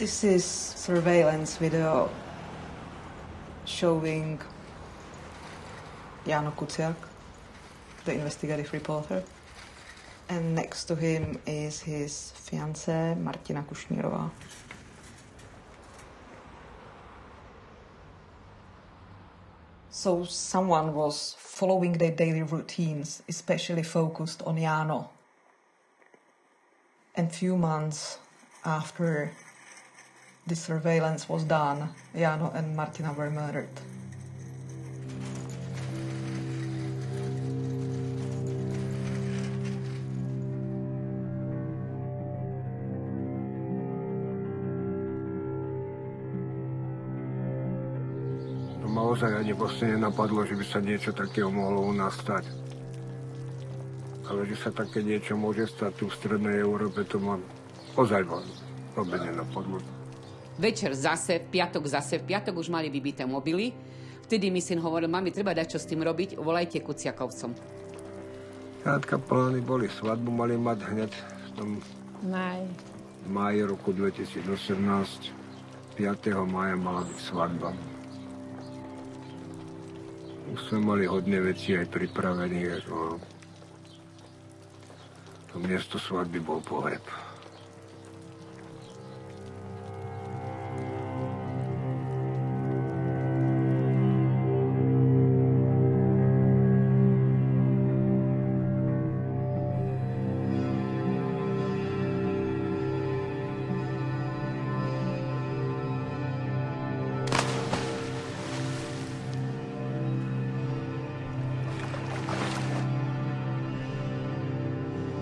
This is surveillance video showing Ján Kuciak, the investigative reporter, and next to him is his fiancée Martina Kušnírová. So someone was following their daily routines, especially focused on Jáno. And few months after the surveillance was done, Jáno and Martina were murdered. Naozaj ani vlastne nenapadlo, že by sa niečo takého mohlo u nás stať. Ale že sa také niečo môže stať tu v strednej Európe, to ma ozaj vôbec nenapadlo. Večer zase, v piatok už mali vybité mobily. Vtedy mi syn hovoril, mami, treba dať čo s tým robiť, volajte Kuciakovcom. Krátka plány boli, svadbu mali mať hneď v tom máji roku 2018. 5. mája mala byť svadba. Už sme mali hodne veci aj pripravených. To miesto svadby bol pohreb.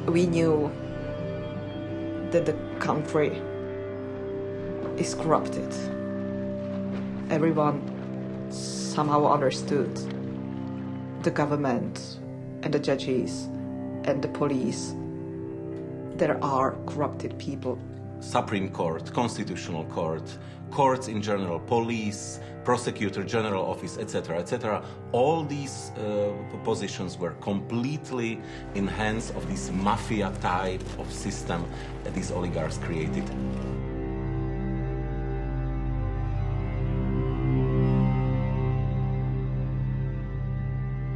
We knew that the country is corrupted. Everyone somehow understood the government and the judges and the police. There are corrupted people. Supreme Court, Constitutional Court, courts in general, police, prosecutor general office, etc., etc. All these positions were completely in hands of this mafia type of system that these oligarchs created.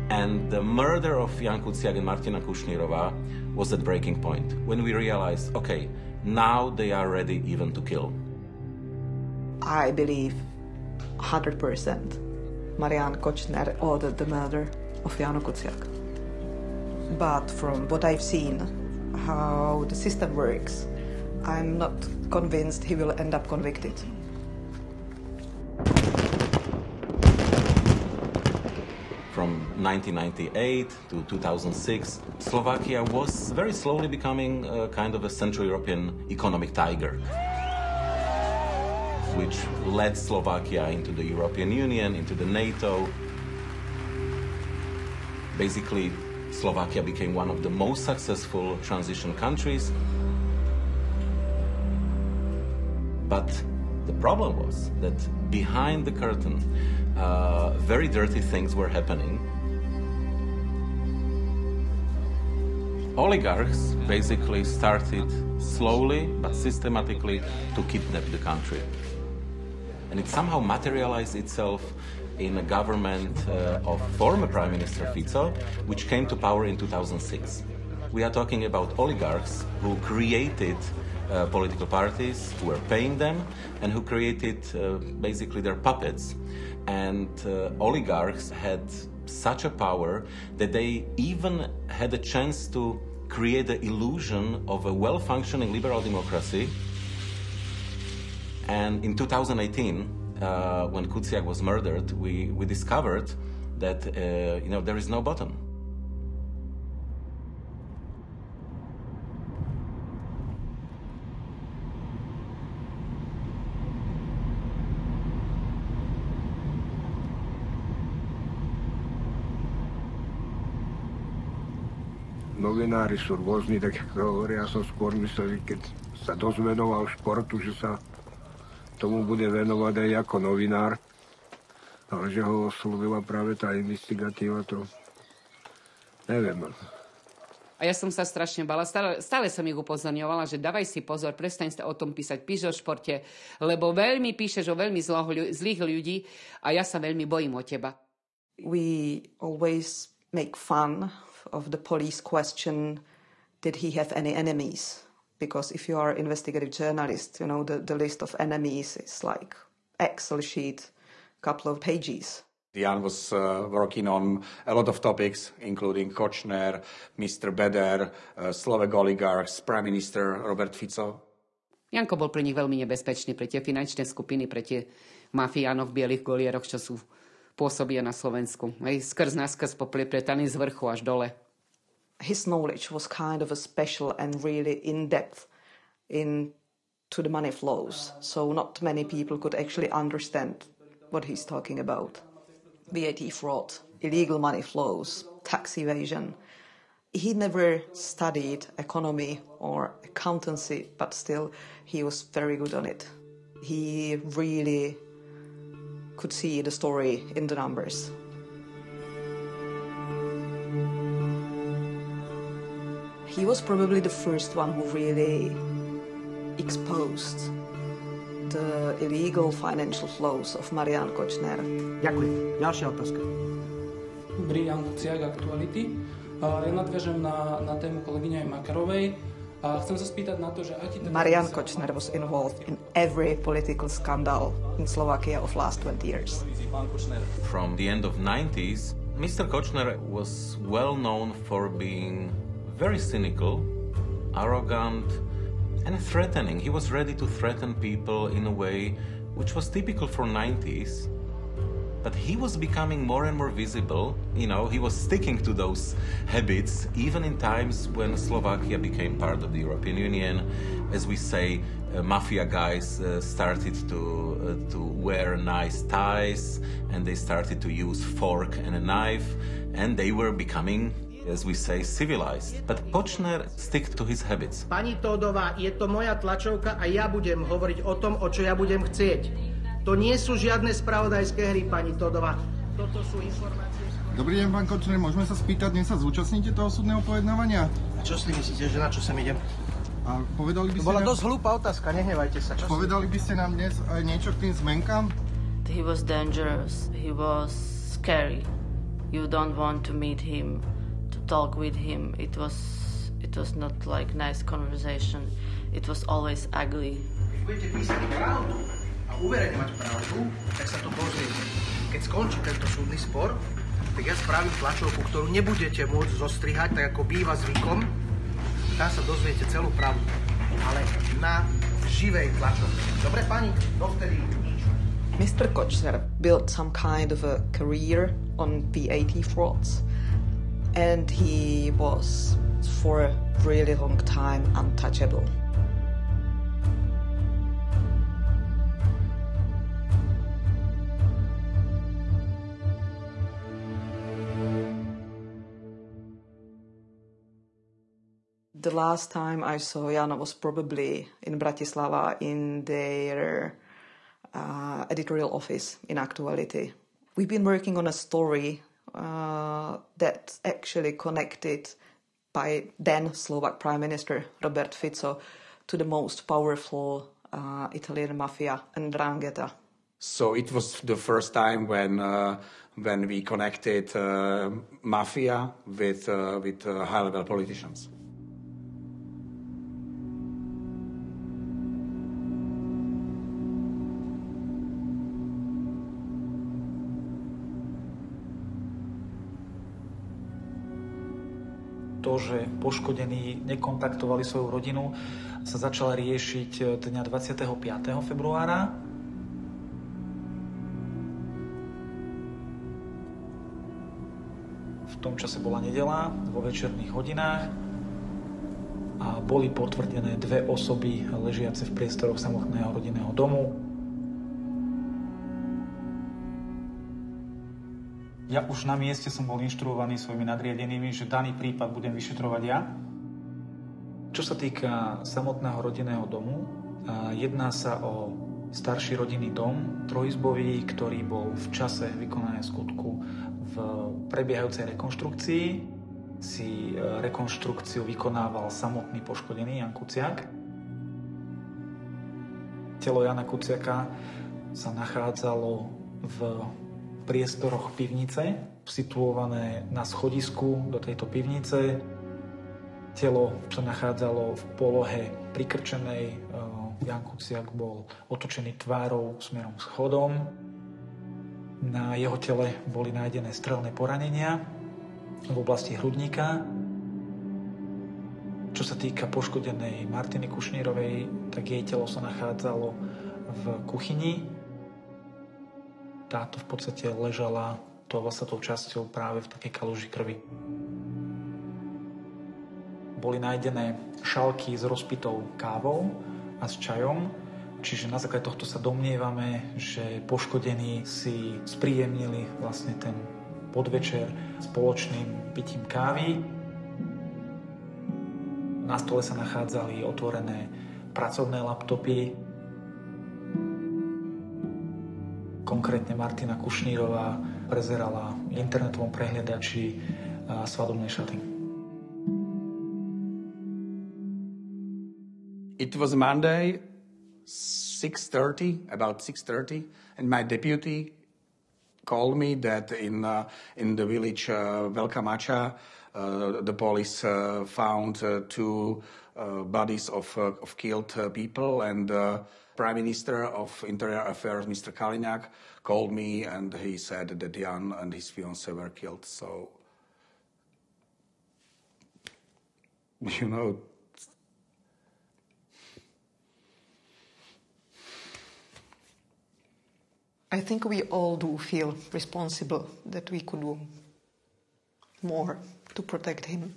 And the murder of Ján Kuciak and Martina Kušnírová was that breaking point when we realized, okay, now they are ready even to kill. I believe 100% Mariána Kočnera ordered the murder of Ján Kuciak. But from what I've seen, how the system works, I'm not convinced he will end up convicted. From 1998 to 2006, Slovakia was very slowly becoming a kind of a Central European economic tiger, which led Slovakia into the European Union, into the NATO. Basically, Slovakia became one of the most successful transition countries. But the problem was that behind the curtain, very dirty things were happening. Oligarchs basically started slowly but systematically to kidnap the country. And it somehow materialized itself in a government of former Prime Minister Fico, which came to power in 2006. We are talking about oligarchs who created political parties, who were paying them, and who created basically their puppets. And oligarchs had such a power that they even had a chance to create the illusion of a well-functioning liberal democracy. And in 2018, when Kuciak was murdered, we discovered that there is no bottom. Novinári sú rôzni, tak ako hovoria, ja som skôr myslel, keď sa dozvenoval športu, že sa tomu bude venovať aj ako novinár, ale že ho oslovila práve tá investigatíva, to neviem. A ja som sa strašne bala. Stále som ich upozorňovala, že dávaj si pozor, prestaň sa o tom písať, píš o športe, lebo veľmi píšeš o veľmi zlých ľudí a ja sa veľmi bojím o teba. We always make fun of the police question, did he have any enemies? Because if you are an investigative journalist, you know, the list of enemies is like Excel sheet, couple of pages. Ján was working on a lot of topics, including Kočner, Mr. Beder, Slovak oligarchs, Prime Minister Robert Fico. Janko bol pre nich veľmi nebezpečný, pre tie finančné skupiny, pre tie mafiánov v bielých golieroch, čo sú pôsobia na Slovensku. Aj skrz naskrz poplietaný z vrchu až dole. His knowledge was kind of a special and really in-depth into the money flows. So not many people could actually understand what he's talking about. VAT fraud, illegal money flows, tax evasion. He never studied economy or accountancy, but still he was very good on it. He really could see the story in the numbers. He was probably the first one who really exposed the illegal financial flows of Mariána Kočnera. Ďakujem. Ďalšia otázka. Dobrý, Ján Kuciak, Aktuality. Ja nadviažem na tému kolegyne Makarovej a chcem sa spýtať na to, že aký... Marián Kočner was involved in every political scandal in Slovakia of last 20 years. From the end of 90s, Mr. Kočner was well known for being very cynical, arrogant, and threatening. He was ready to threaten people in a way which was typical for 90s. But he was becoming more and more visible. You know, he was sticking to those habits even in times when Slovakia became part of the European Union. As we say, mafia guys started to wear nice ties, and they started to use fork and a knife, and they were becoming, as we say, civilized. But Kočner stick to his habits. Pani Tódová, je to moja tlačovka a ja budem hovoriť o tom, o čo ja budem chcieť. To nie sú žiadne spravodajské hry, pani Tódová. Toto sú informácie... Dobrý deň, pán Kočner, môžeme sa spýtať, dnes sa zúčastníte toho súdneho pojednávania? A čo si myslíte, že na čo sem idem? A povedali by ste... To bola dosť hlúpa otázka, nehnevajte sa. Povedali by ste nám dnes aj niečo k tým zmenkám? He was dangerous, he was scary. You don't want to meet him, to talk with him. It was not like nice conversation. It was always ugly. Keď budete písať pravdu a uverejňovať pravdu, tak sa to pozriete. Keď skončí tento súdny spor, tak ja spravím tlačovku, ktorú nebudete môcť zostrihať, tak ako býva zvykom. Tam sa dozviete celú pravdu, ale na živej tlačovke. Dobre, pani? Dovtedy nič. Mr. Kočner built some kind of a career on VAT frauds, and he was for a really long time untouchable. The last time I saw Jana was probably in Bratislava in their editorial office in Aktuality. We've been working on a story that actually connected by then Slovak Prime Minister Robert Fico to the most powerful Italian mafia and 'Ndrangheta. So it was the first time when we connected mafia with high-level politicians. To, že poškodení nekontaktovali svoju rodinu, sa začala riešiť dňa 25. februára. V tom čase bola nedeľa, vo večerných hodinách a boli potvrdené 2 osoby ležiace v priestoroch samotného rodinného domu. Ja už na mieste som bol inštruovaný svojimi nadriadenými, že daný prípad budem vyšetrovať ja. Čo sa týka samotného rodinného domu, jedná sa o starší rodinný dom, trojizbový, ktorý bol v čase vykonania skutku v prebiehajúcej rekonštrukcii. si rekonštrukciu vykonával samotný poškodený Ján Kuciak. Telo Jána Kuciaka sa nachádzalo v priestoroch pivnice, situované na schodisku do tejto pivnice. Telo sa nachádzalo v polohe prikrčenej. Ján Kuciak bol otočený tvárou smerom k schodom. Na jeho tele boli nájdené strelné poranenia v oblasti hrudníka. Čo sa týka poškodenej Martiny Kušnírovej, tak jej telo sa nachádzalo v kuchyni. Táto v podstate ležala tou časťou práve v takej kaluži krvi. Boli nájdené šálky s rozpitou kávou a s čajom, čiže na základe tohto sa domnievame, že poškodení si spríjemnili vlastne ten podvečer spoločným pitím kávy. Na stole sa nachádzali otvorené pracovné laptopy. Konkrétne Martina Kušnírová prezerala v internetovom prehliadači svadobné šaty. It was Monday, 6:30, about 6:30, and my deputy called me that in the village Veľká Mača, the police found two bodies of killed people, and Prime Minister of Interior Affairs, Mr. Kaliňák, called me and he said that Jan and his fiancée were killed. So, you know, I think we all do feel responsible that we could do more to protect him.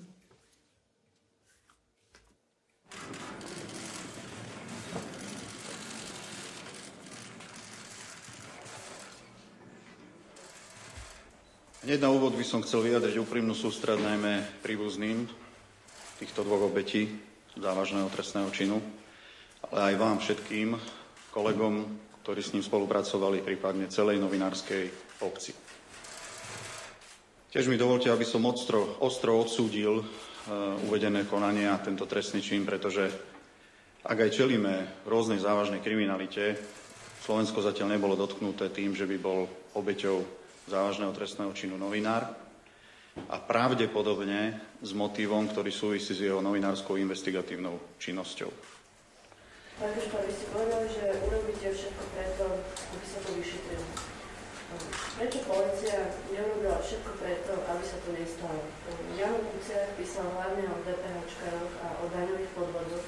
Hneď na úvod by som chcel vyjadriť úprimnú sústrasť najmä príbuzným týchto dvoch obetí závažného trestného činu, ale aj vám všetkým, kolegom, ktorí s ním spolupracovali, prípadne celej novinárskej obci. Tiež mi dovolte, aby som ostro odsúdil uvedené konanie a tento trestný čin, pretože ak aj čelíme rôznej závažnej kriminalite, Slovensko zatiaľ nebolo dotknuté tým, že by bol obeťou závažného trestného činu novinár a pravdepodobne s motívom, ktorý súvisí s jeho novinárskou investigatívnou činnosťou. Pán Kušnírová, vy ste povedali, že urobíte všetko preto, aby sa to vyšetrilo. Prečo polícia neurobila všetko preto, aby sa to nestalo? Ján Kuciak písal hlavne o DPH-čkaroch a o daňových podvodoch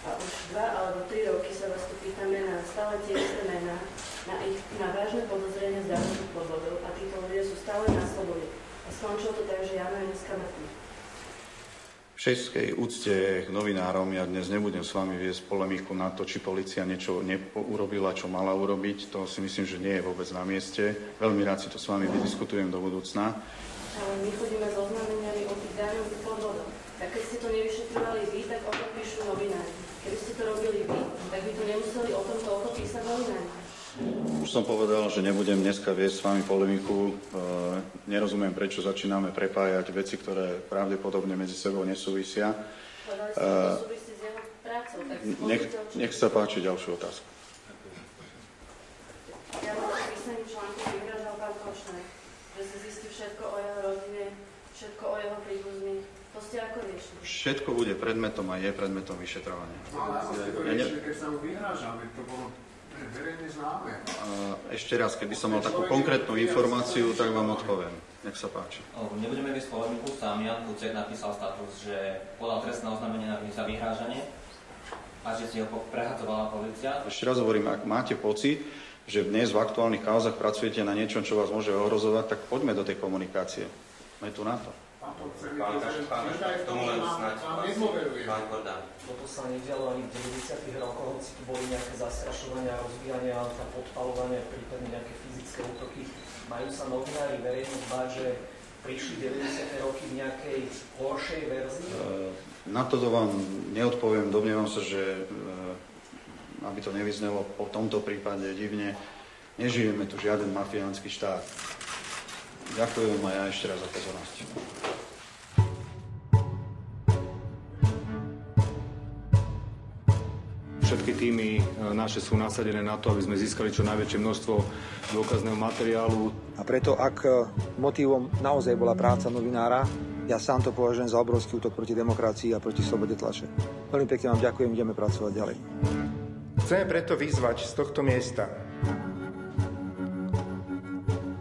a už 2 alebo 3 roky sa vás tu pýtame na stále tie isté mená, na vážne podozrenia z daňových podvodov a títo ľudia sú stále na slobode. A skončilo to tak, že Ján je dneska mŕtvy. V všetkej úcte k novinárom ja dnes nebudem s vami viesť polemiku na to, či polícia niečo urobila, čo mala urobiť. To si myslím, že nie je vôbec na mieste. Veľmi rád si to s vami vydiskutujem do budúcna. Ale my chodíme s oznámeniami o tých daňových podvodoch. Tak keď ste to nevyšetrovali vy, tak o to píšu novinári. Keby ste to robili vy, tak by tu nemuseli o tom toľko písať novinári. Už som povedal, že nebudem dneska viesť s vami polemiku. Nerozumiem, prečo začíname prepájať veci, ktoré pravdepodobne medzi sebou nesúvisia. Povedali ste, že to súvisí s jeho prácou. Nech sa páči ďalšiu otázku. Ja mám v písaním článku vyhrážal pán Kočner, že si zistí všetko o jeho rodine, všetko o jeho príbuzných. To ste ako riešili? Všetko bude predmetom a je predmetom vyšetrovania. Ale keď sa mu vyhrážame, to bolo verejne známe. Ešte raz, keby som mal takú konkrétnu informáciu, tak vám odpoviem. Nech sa páči. Nebudeme viesť polemiku. Sám Ján Kuciak napísal status, že podal trestné oznámenie za vyhrážanie a že si ho prehadzovala polícia. Ešte raz hovorím, ak máte pocit, že dnes v aktuálnych kauzach pracujete na niečom, čo vás môže ohrozovať, tak poďme do tej komunikácie. Sme tu na to. Toto sa nedialo ani v 90. rokoch, hoci tu boli nejaké zastrašovania, rozbíjania, podpalovania, prípadne nejaké fyzické útoky. Majú sa novinári verejnosť báť, že prišli 90. roky v nejakej horšej verzii? Na toto vám neodpoviem. Domnievam sa, že aby to nevyznelo po tomto prípade divne, nežijeme tu žiaden mafiánsky štát. Ďakujem a ja ešte raz za pozornosť. Všetky týmy naše sú nasadené na to, aby sme získali čo najväčšie množstvo dôkazného materiálu. A preto, ak motívom naozaj bola práca novinára, ja sám to považujem za obrovský útok proti demokracii a proti slobode tlače. Veľmi pekne vám ďakujem, ideme pracovať ďalej. Chceme preto vyzvať z tohto miesta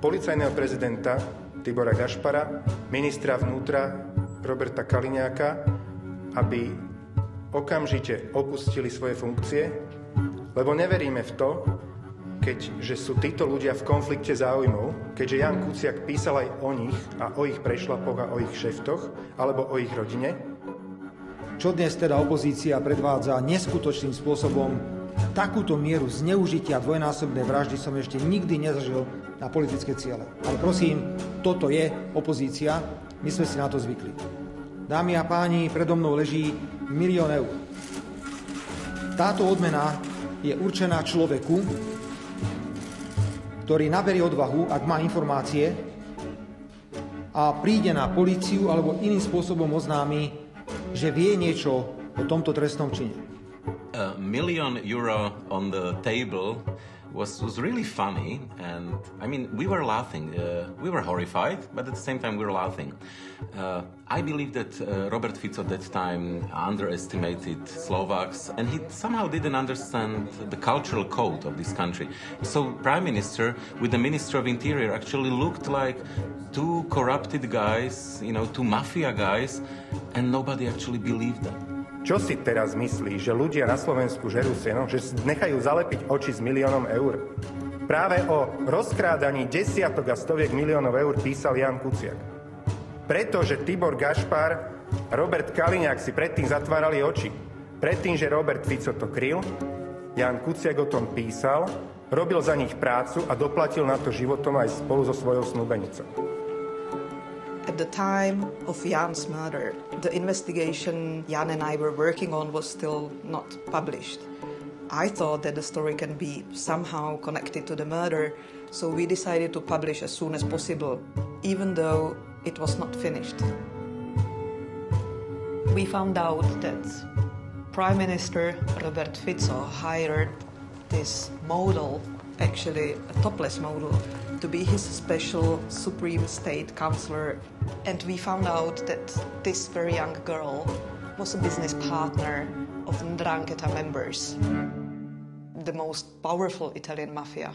policajného prezidenta Tibora Gašpara, ministra vnútra Roberta Kaliňáka, aby okamžite opustili svoje funkcie, lebo neveríme v to, keďže sú títo ľudia v konflikte záujmov, keďže Ján Kuciak písal aj o nich a o ich prešlapoch a o ich šeftoch, alebo o ich rodine. Čo dnes teda opozícia predvádza neskutočným spôsobom, takúto mieru zneužitia dvojnásobnej vraždy som ešte nikdy nezažil na politické ciele. Ale prosím, toto je opozícia, my sme si na to zvykli. Dámy a páni, predo mnou leží 1 000 000 eur. Táto odmena je určená človeku, ktorý naberie odvahu, ak má informácie a príde na políciu alebo iným spôsobom oznámi, že vie niečo o tomto trestnom čine. €1 million on the table was really funny, and I mean, we were laughing. We were horrified, but at the same time we were laughing. I believe that Robert Fico at that time underestimated Slovaks, and he somehow didn't understand the cultural code of this country. So Prime Minister with the Minister of Interior actually looked like two corrupted guys, two mafia guys, and nobody actually believed them. Čo si teraz myslí, že ľudia na Slovensku žerú seno, že nechajú zalepiť oči s 1 000 000 eur? Práve o rozkrádaní desiatok a stoviek miliónov eur písal Ján Kuciak. Pretože Tibor Gašpar a Robert Kaliňák si predtým zatvárali oči. Predtým, že Robert Fico to kryl, Ján Kuciak o tom písal, robil za nich prácu a doplatil na to životom aj spolu so svojou snúbenicou. At the time of Jan's murder, the investigation Jan and I were working on was still not published. I thought that the story can be somehow connected to the murder, so we decided to publish as soon as possible, even though it was not finished. We found out that Prime Minister Robert Fico hired this model, actually a topless model, to be his special Supreme State Counselor. And we found out that this very young girl was a business partner of the 'Ndrangheta members, the most powerful Italian mafia.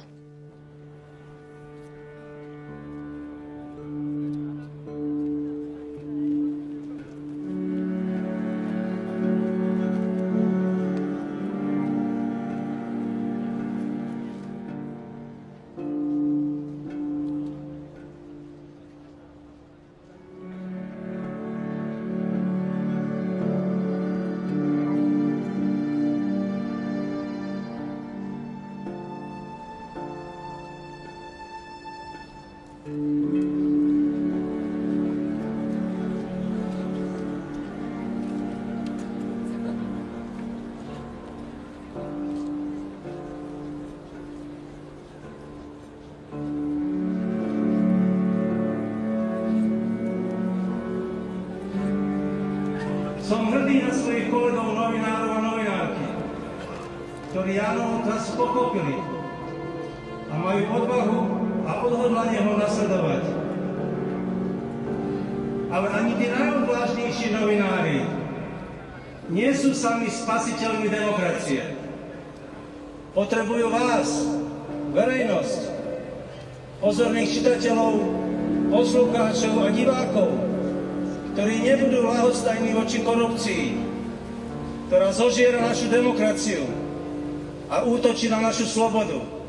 Som hrdý na svojich kolegov novinárov a novinárky, ktorí Jánov odkaz pochopili a majú odvahu a odhodlanie ho nasledovať. Ale ani tí najodvážnejší novinári nie sú sami spasiteľmi demokracie. Potrebujú vás, verejnosť, pozorných čitateľov, poslucháčov a divákov, ktorí nebudú ľahostajní voči korupcii, ktorá zožiera našu demokraciu a útočí na našu slobodu.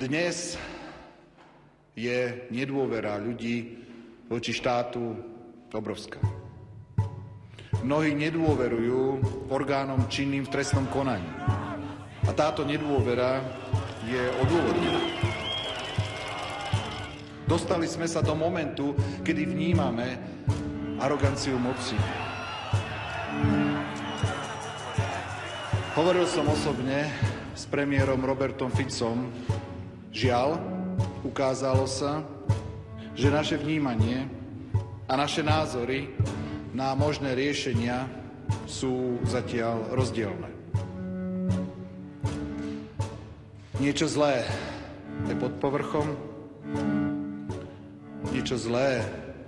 Dnes je nedôvera ľudí voči štátu obrovská. Mnohí nedôverujú orgánom činným v trestnom konaní. A táto nedôvera je odôvodnená. Dostali sme sa do momentu, kedy vnímame aroganciu moci. Hovoril som osobne s premiérom Robertom Ficom. Žiaľ, ukázalo sa, že naše vnímanie a naše názory na možné riešenia sú zatiaľ rozdielne. Niečo zlé je pod povrchom, niečo zlé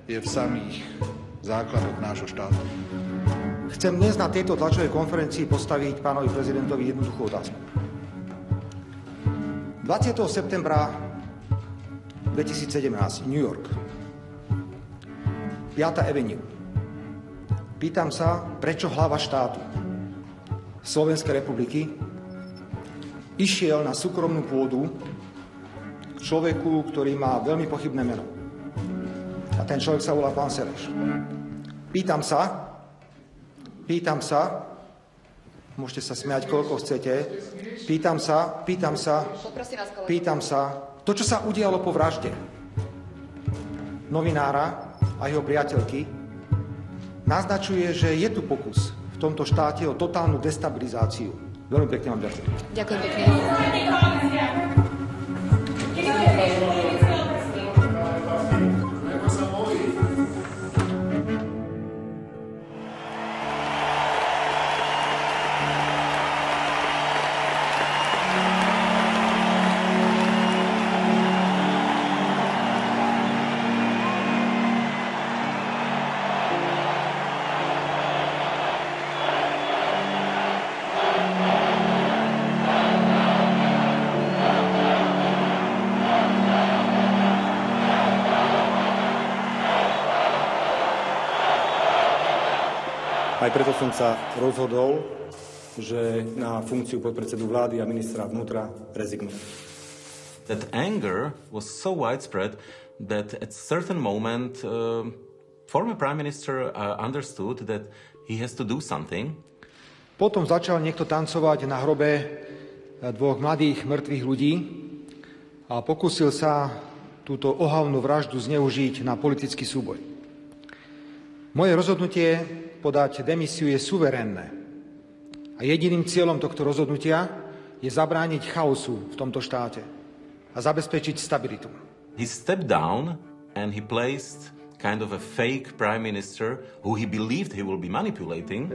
je v samých základoch nášho štátu. Chcem dnes na tejto tlačovej konferencii postaviť pánovi prezidentovi jednoduchú otázku. 20. septembra 2017, New York, 5. Avenue. Pýtam sa, prečo hlava štátu Slovenskej republiky išiel na súkromnú pôdu k človeku, ktorý má veľmi pochybné meno. A ten človek sa volá pán Sereš. Pýtam sa, môžete sa smiať, koľko chcete, pýtam sa, to, čo sa udialo po vražde novinára a jeho priateľky, naznačuje, že je tu pokus v tomto štáte o totálnu destabilizáciu. Veľmi pekne vám ďakujem. Ďakujem pekne. Aj preto som sa rozhodol, že na funkciu podpredsedu vlády a ministra vnútra rezignujem. That anger was so widespread that at a certain moment former prime minister understood that he has to do something. Potom začal niekto tancovať na hrobe dvoch mladých mŕtvych ľudí a pokúsil sa túto ohavnú vraždu zneužiť na politický súboj. Moje rozhodnutie podať demisiu je suverénne. A jediným cieľom tohto rozhodnutia je zabrániť chaosu v tomto štáte a zabezpečiť stabilitu. He stepped down and he placed kind of a fake prime minister who he believed he will be manipulating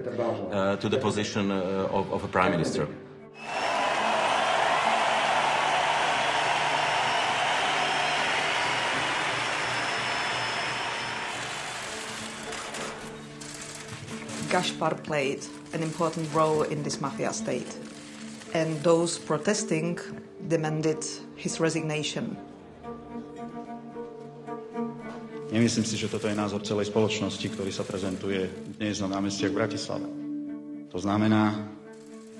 to the position of a prime minister. Gaspar played an important role in this mafia state, and those protesting demanded his resignation. Nemyslím si, že toto je názor celej spoločnosti, ktorý sa prezentuje dnes na námestiach v Bratislave. To znamená,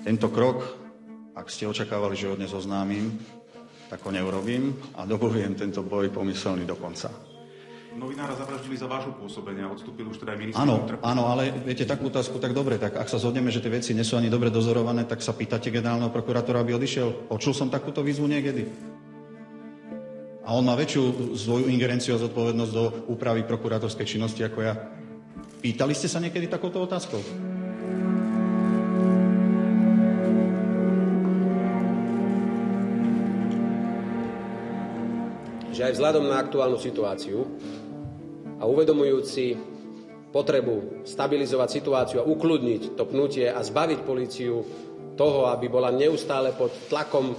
tento krok, ak ste očakávali, že ho dnes oznámim, tak ho neurobím a dobojujem tento boj pomyselný do konca. Novinára zavraždili za vášho pôsobenia, odstúpil už teda aj minister. Áno, ale viete, takú otázku, tak dobre, tak ak sa zhodneme, že tie veci nie sú ani dobre dozorované, tak sa pýtate generálneho prokurátora, aby odišiel. Počul som takúto výzvu niekedy. A on má väčšiu svoju ingerenciu a zodpovednosť do úpravy prokurátorskej činnosti ako ja. Pýtali ste sa niekedy takouto otázkou? Že aj vzhľadom na aktuálnu situáciu a uvedomujúci potrebu stabilizovať situáciu a ukludniť to pnutie a zbaviť políciu toho, aby bola neustále pod tlakom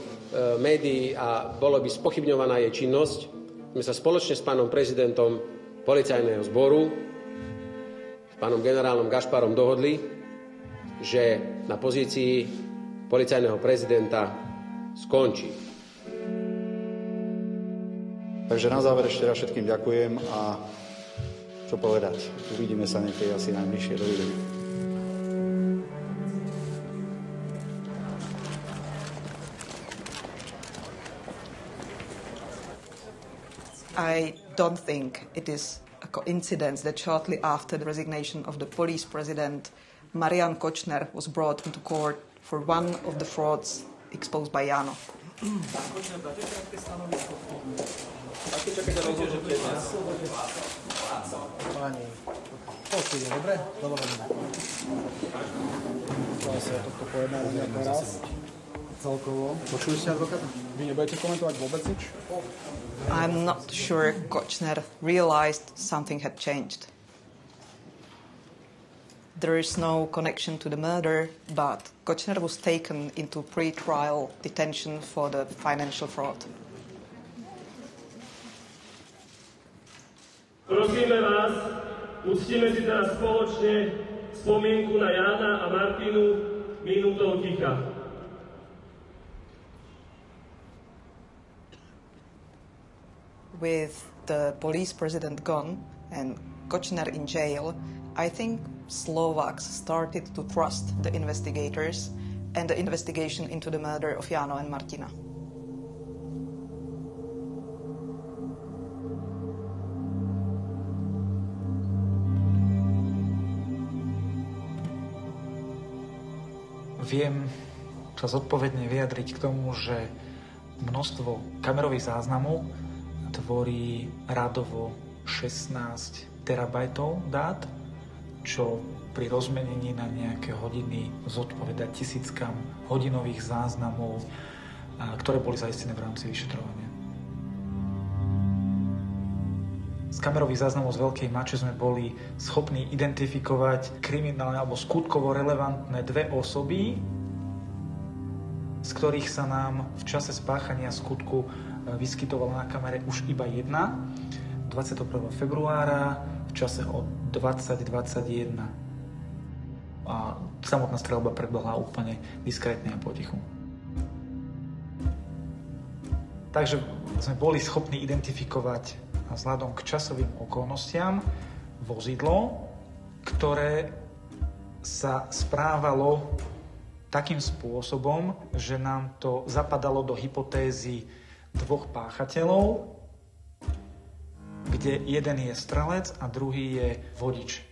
médií a bolo by spochybňovaná jej činnosť, sme sa spoločne s pánom prezidentom policajného zboru, s pánom generálom Gašparom dohodli, že na pozícii policajného prezidenta skončí. Takže na záver ešte raz všetkým ďakujem a čo povedať, uvidíme sa niekedy asi najbližšie. Dovidenia. I don't think it is a coincidence that shortly after the resignation of the police president, Mariána Kočnera was brought into court for one of the frauds exposed by Jáno. Pán Kočner, dáte krátke stanovisko k tomu? Aké čakáte rozhodnutie dnes? Páni, počujte, dobre? Dovolené. Chcela sa tohto pojednať nejaký raz. Celkovo. Počuli ste advokáta? Vy nebudete komentovať vôbec nič? I'm not sure Kočner realized something had changed. There is no connection to the murder, but Kočner was taken into pre-trial detention for the financial fraud. Prosíme vás, uctíme si teraz spoločne spomienku na Jána a Martinu minútou ticha. With the police president gone and Kočner in jail, I think Slovaks started to trust the investigators and the investigation into the murder of Jáno and Martina. Viem sa zodpovedne vyjadriť k tomu, že množstvo kamerových záznamov tvorí rádovo 16 terabajtov dát, čo pri rozmenení na nejaké hodiny zodpoveda tisíckam hodinových záznamov, ktoré boli zaistené v rámci vyšetrovania. Z kamerových záznamov z Veľkej Mače sme boli schopní identifikovať kriminálne alebo skutkovo relevantné dve osoby, z ktorých sa nám v čase spáchania skutku vyskytovala na kamere už iba jedna, 21. februára v čase o 20:21. A samotná streľba prebehla úplne diskrétne a potichu. Takže sme boli schopní identifikovať vzhľadom k časovým okolnostiam vozidlo, ktoré sa správalo takým spôsobom, že nám to zapadalo do hypotézy dvoch páchateľov, kde jeden je strelec a druhý je vodič.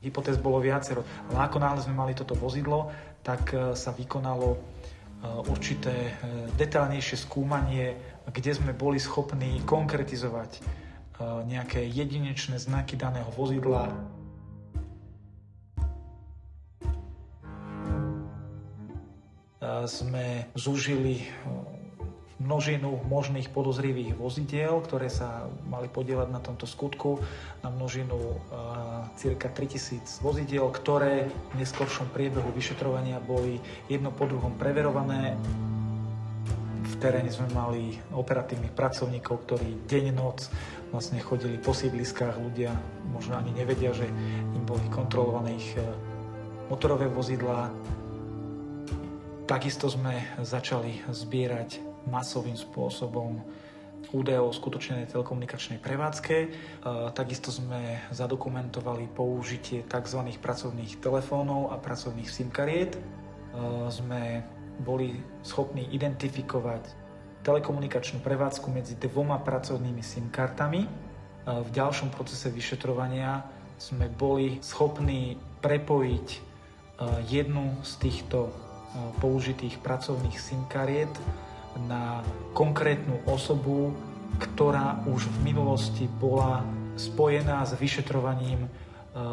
Hypotéz bolo viacero, ale ako náhle sme mali toto vozidlo, tak sa vykonalo určité detailnejšie skúmanie, kde sme boli schopní konkretizovať nejaké jedinečné znaky daného vozidla. Sme zúžili množinu možných podozrivých vozidiel, ktoré sa mali podieľať na tomto skutku, na množinu cirka 3000 vozidiel, ktoré v neskoršom priebehu vyšetrovania boli jedno po druhom preverované. V teréne sme mali operatívnych pracovníkov, ktorí deň-noc vlastne chodili po sídliskách. Ľudia možno ani nevedia, že im boli kontrolované ich motorové vozidlá. Takisto sme začali zbierať masovým spôsobom údaje o skutočnej telekomunikačnej prevádzke. Takisto sme zadokumentovali použitie tzv. Pracovných telefónov a pracovných SIM-kariet. Sme boli schopní identifikovať telekomunikačnú prevádzku medzi dvoma pracovnými SIM-kartami. V ďalšom procese vyšetrovania sme boli schopní prepojiť jednu z týchto použitých pracovných SIM-kariet na konkrétnu osobu, ktorá už v minulosti bola spojená s vyšetrovaním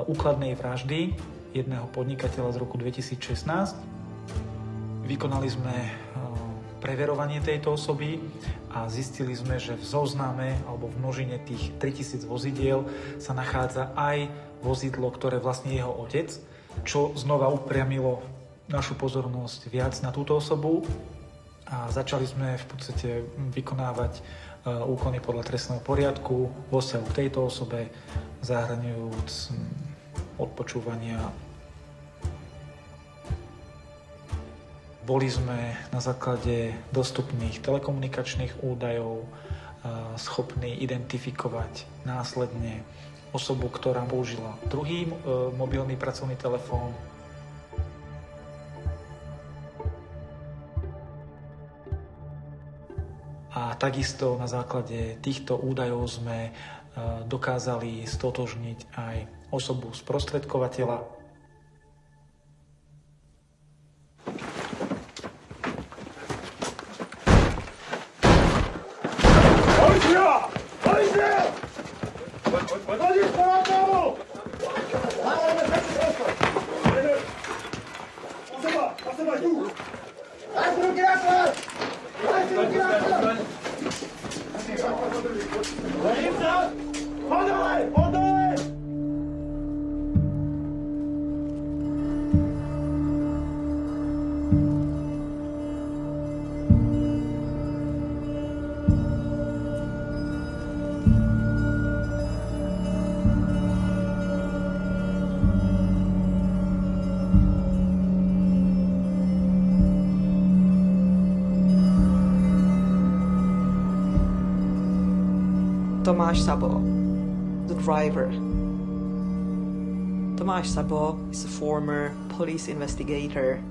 úkladnej vraždy jedného podnikateľa z roku 2016. Vykonali sme preverovanie tejto osoby a zistili sme, že v zozname alebo v množine tých 3000 vozidiel sa nachádza aj vozidlo, ktoré vlastne jeho otec, čo znova upriamilo našu pozornosť viac na túto osobu a začali sme v podstate vykonávať úkony podľa trestného poriadku vo vzťahu k tejto osobe, zahŕňujúc odpočúvania. Boli sme na základe dostupných telekomunikačných údajov schopní identifikovať následne osobu, ktorá použila druhý mobilný pracovný telefón. A takisto na základe týchto údajov sme dokázali stotožniť aj osobu sprostredkovateľa. Tomáše Szabóa, the driver. Tomáše Szabóa is a former police investigator.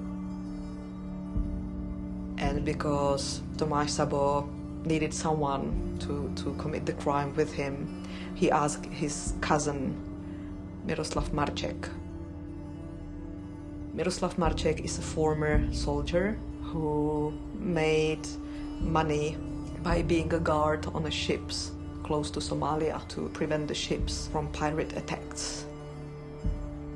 And because Tomáše Szabóa needed someone to commit the crime with him, he asked his cousin, Miroslav Marček. Miroslav Marček is a former soldier who made money by being a guard on the ships close to Somalia to prevent the ships from pirate attacks.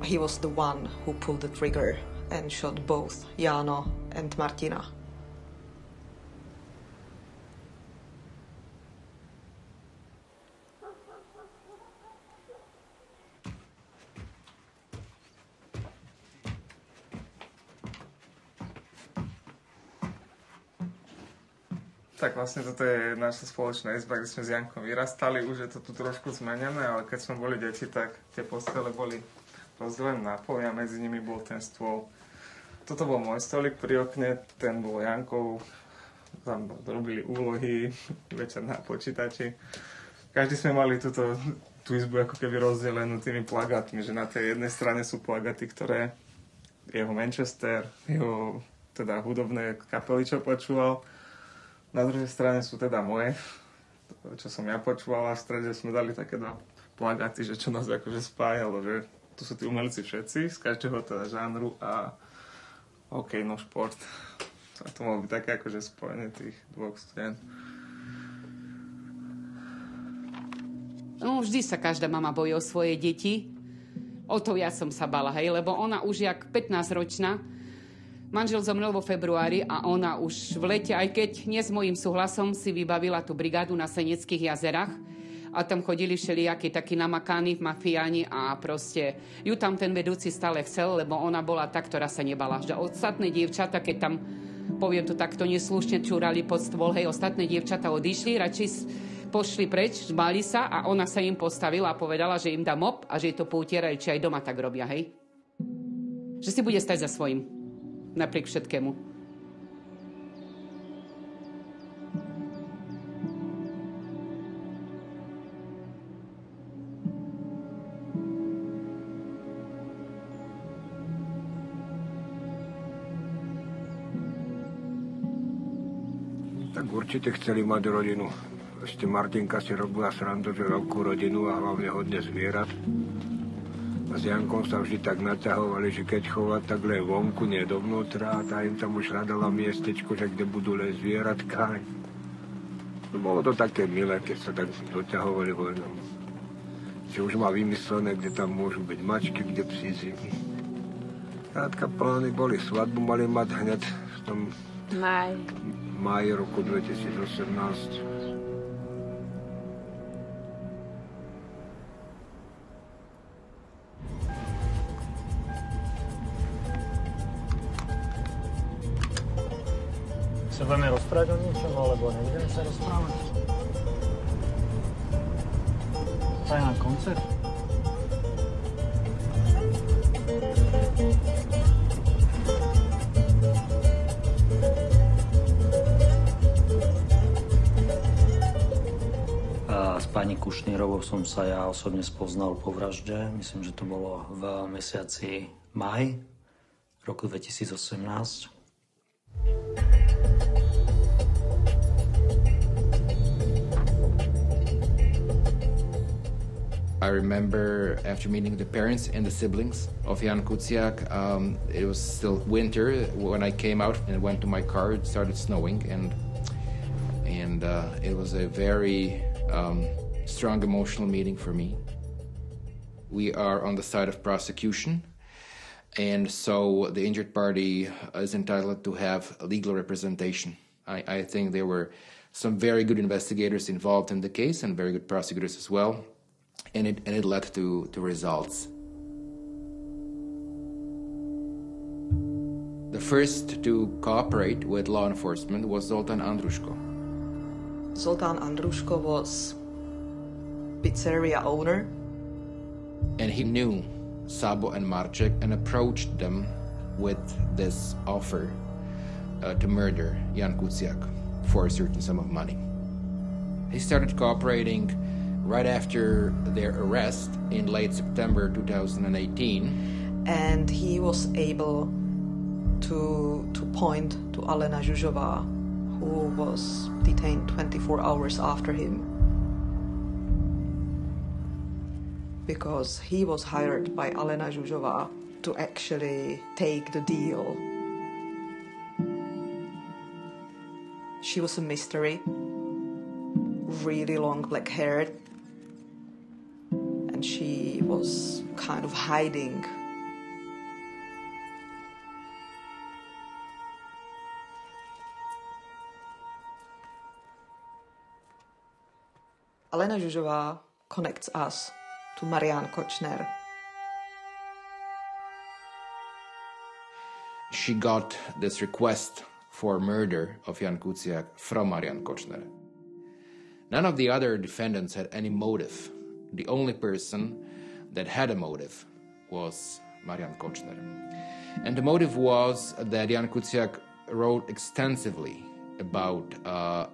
He was the one who pulled the trigger and shot both Jána and Martina. Tak vlastne toto je naša spoločná izba, kde sme s Jankom vyrastali. Už je to tu trošku zmenené, ale keď sme boli deti, tak tie postele boli rozdelené na poli a medzi nimi bol ten stôl. Toto bol môj stolik pri okne, ten bol Jankov. Tam robili úlohy, večer na počítači. Každý sme mali tú izbu ako keby rozdelenú tými plagátmi, že na tej jednej strane sú plagaty, ktoré jeho Manchester, jeho teda hudobné kapely, čo počúval. Na druhej strane sú teda moje, čo som ja počúval, a v strede sme dali také dva plagáty, že čo nás akože spájalo, že tu sú tí umelci všetci, z každého teda žánru a hokej, no šport. A to mohlo byť také akože spojenie tých dvoch strán. No vždy sa každá mama bojí o svoje deti. O to ja som sa bala, hej, lebo ona už jak 15-ročná, manžel zomrel vo februári a ona už v lete, aj keď nie s mojím súhlasom, si vybavila tú brigádu na Seneckých jazerách a tam chodili všelijakí takí namakaní mafiáni a proste ju tam ten vedúci stále chcel, lebo ona bola tá, ktorá sa nebala. Že ostatné dievčata, keď tam, poviem to takto, neslušne čúrali pod stôl, hej, ostatné dievčata odišli, radšej pošli preč, zbali sa a ona sa im postavila a povedala, že im dá mop a že jej to poutierajú, či aj doma tak robia, hej. Že si bude stať za svojím. Napriek všetkému. Tak určite chceli mať rodinu. Ešte Martinka si robila srandu, že veľkú rodinu a hlavne hodne zvierat. A s Jankom sa vždy tak naťahovali, že keď chovať takhle vonku, nie dovnútra, a tá im tam už hľadala miestečko, že kde budú len zvieratka. No, bolo to také milé, keď sa tak doťahovali vojnom. Že už má vymyslené, kde tam môžu byť mačky, kde psíci. Krátka plány boli, svadbu mali mať hneď v tom máji roku 2018. Sa budeme rozprávať o niečom, alebo nebudeme sa rozprávať? Aj na koncert? S pani Kušnírovou som sa ja osobne spoznal po vražde. Myslím, že to bolo v mesiaci maj roku 2018. I remember after meeting the parents and the siblings of Ján Kuciak, it was still winter when I came out and went to my car. It started snowing, and it was a very strong emotional meeting for me. We are on the side of prosecution, And so the injured party is entitled to have legal representation. I think there were some very good investigators involved in the case and very good prosecutors as well, and it led to results. The first to cooperate with law enforcement was Zoltán Andruskó. Zoltán Andruskó was pizzeria owner. And he knew Szabóa and Marček and approached them with this offer to murder Ján Kuciak for a certain sum of money. He started cooperating right after their arrest in late September 2018. And he was able to point to Alenu Zsuzsovou, who was detained 24 hours after him. Because he was hired by Alenu Zsuzsovou to actually take the deal. She was a mystery, really long black hair, and she was kind of hiding. Alenu Zsuzsovou connects us to Mariána Kočnera. She got this request for murder of Ján Kuciak from Mariána Kočnera. None of the other defendants had any motive. The only person that had a motive was Mariána Kočnera. And the motive was that Ján Kuciak wrote extensively about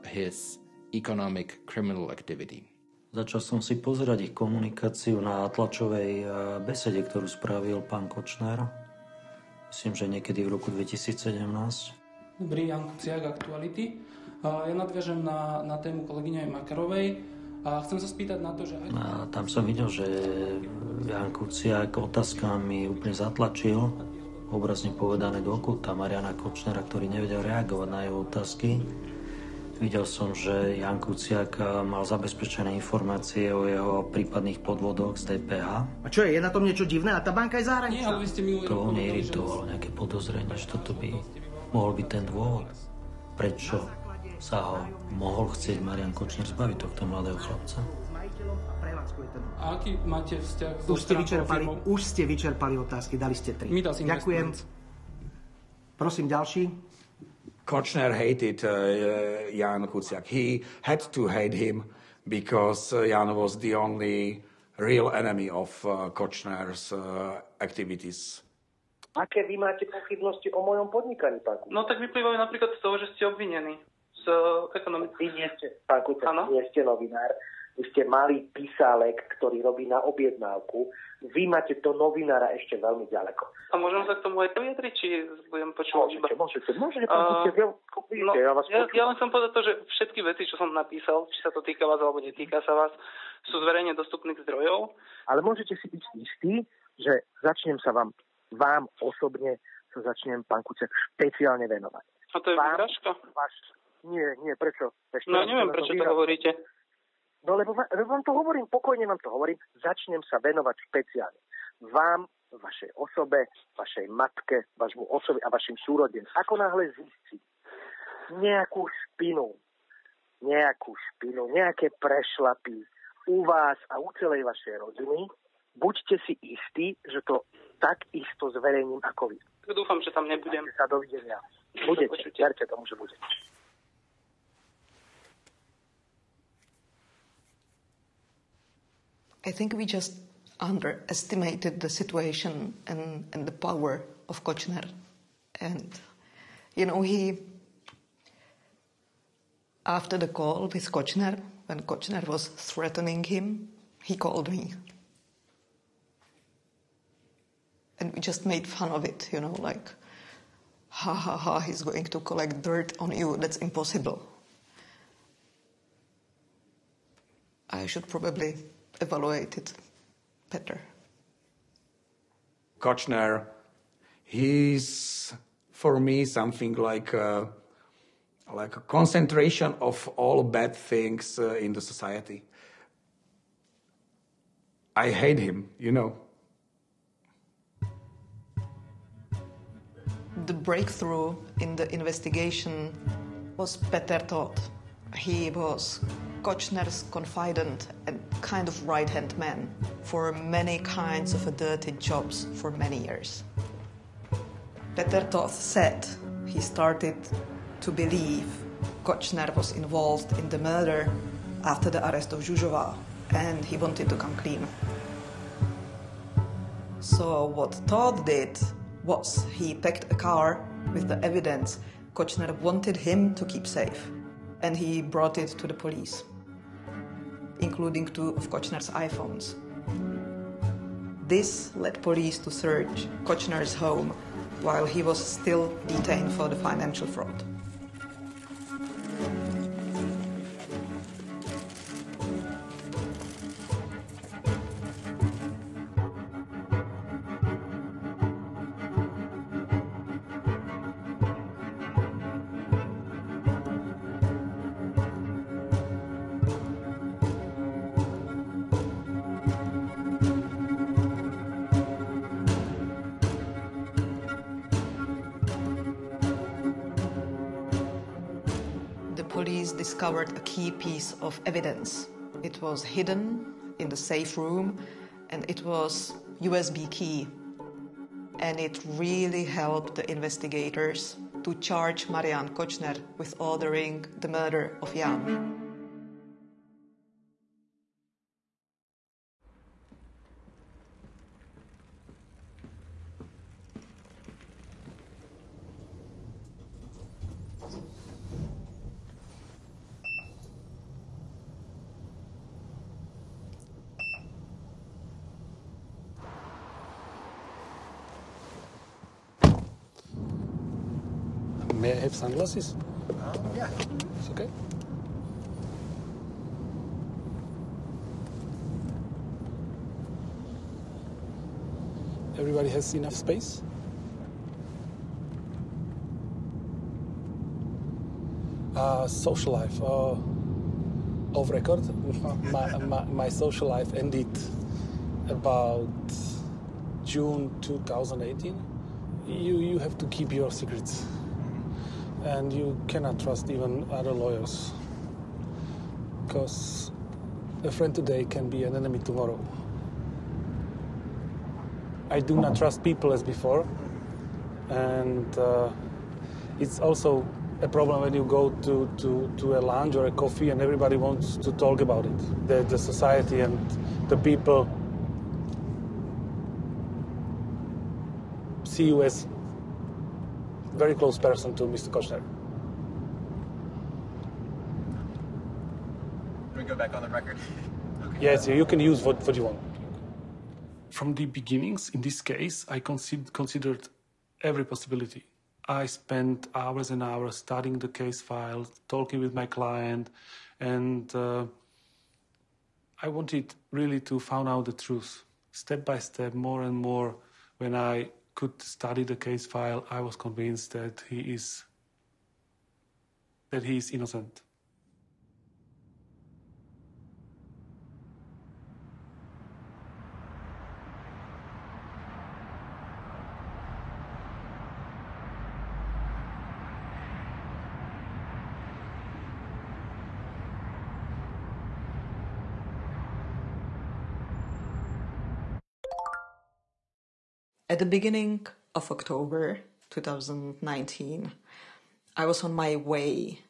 his economic criminal activity. Začal som si pozerať ich komunikáciu na tlačovej besede, ktorú spravil pán Kočner. Myslím, že niekedy v roku 2017. Dobrý, Ján Kuciak, aktuality. Ja nadviažem na tému kolegyne Makarovej a chcem sa spýtať na to, že... A tam som videl, že Ján Kuciak otázkami úplne zatlačil, obrazne povedané do kúta Mariána Kočnera, ktorý nevedel reagovať na jeho otázky. Videl som, že Ján Kuciak mal zabezpečené informácie o jeho prípadných podvodoch z DPH. A čo je na tom niečo divné? A tá banka je zahraničná. Nie, ale vy ste minulý to ho neiritovalo nejaké podozrenie, že toto by mohol byť ten dôvod, prečo sa ho mohol chcieť Marián Kočner zbaviť tohto mladého chlapca. A aký máte vzťah s Už ste vyčerpali otázky, dali ste 3. Ďakujem. Prosím, ďalší. Kočner hated Ján Kuciak. He had to hate him because Ján was the only real enemy of Kočner's activities. Aké vy máte pochybnosti o mojom podnikaní, pán Kuciak? No tak vyplývajú napríklad z toho, že ste obvinení z ekonomiky. Vy nie ste, pán Kuciak, nie ste novinár. Vy ste malý písálek, ktorý robí na objednávku. Vy máte to novinára ešte veľmi ďaleko. A môžem sa k tomu aj vyjadriť, či budem počúvať? Môžete, pán Kuciak, ja len som povedať to, že všetky veci, čo som napísal, či sa to týka vás alebo netýka sa vás, sú z verejne dostupných zdrojov. Ale môžete si byť istí, že začnem sa vám osobne sa začnem, pán Kuciak, špeciálne venovať. A to je vyhrážka? Nie, prečo? No neviem, prečo to hovoríte. No lebo vám to hovorím, pokojne vám to hovorím, začnem sa venovať špeciálne. Vám, vašej osobe, vašej matke, vášmu osobe a vašim súrodencom. Ako náhle zistí nejakú špinu, nejaké prešlapy u vás a u celej vašej rodiny, buďte si istí, že to tak isto zverejním ako vy. Dúfam, že tam nebudem. Dovidenia. Budete, verte tomu, že budete. I think we just underestimated the situation and the power of Kočner. And, after the call with Kočner, when Kočner was threatening him, he called me. And we just made fun of it, like, ha, he's going to collect dirt on you. That's impossible. I should probably evaluate it better. Kočner, he's for me something like a concentration of all bad things in the society. I hate him, The breakthrough in the investigation was Peter Todt. He was Kočner's confidant and kind of right-hand man for many kinds of dirty jobs for many years. Peter Todt said he started to believe Kočner was involved in the murder after the arrest of Zsuzsovou, and he wanted to come clean. So what Todt did was he packed a car with the evidence Kočner wanted him to keep safe, and he brought it to the police, including 2 of Kočner's iPhones. This led police to search Kočner's home while he was still detained for the financial fraud. Police discovered a key piece of evidence. It was hidden in the safe room, and it was USB key. And it really helped the investigators to charge Mariána Kočner with ordering the murder of Ján. May I have sunglasses? Yeah. It's okay. Everybody has enough space? Social life. Off record. My social life ended about June 2018. You have to keep your secrets. And you cannot trust even other lawyers, because a friend today can be an enemy tomorrow. I do not trust people as before, and it's also a problem when you go to a lunch or a coffee and everybody wants to talk about it. The society and the people see you as very close person to Mr. Kočner. We go back on the record. Okay. Yes, you can use what you want. From the beginnings, in this case, I considered every possibility. I spent hours and hours studying the case file, talking with my client, and I wanted really to find out the truth. Step by step, more and more, when I could study the case file, I was convinced that he is innocent. At the beginning of October 2019, I was on my way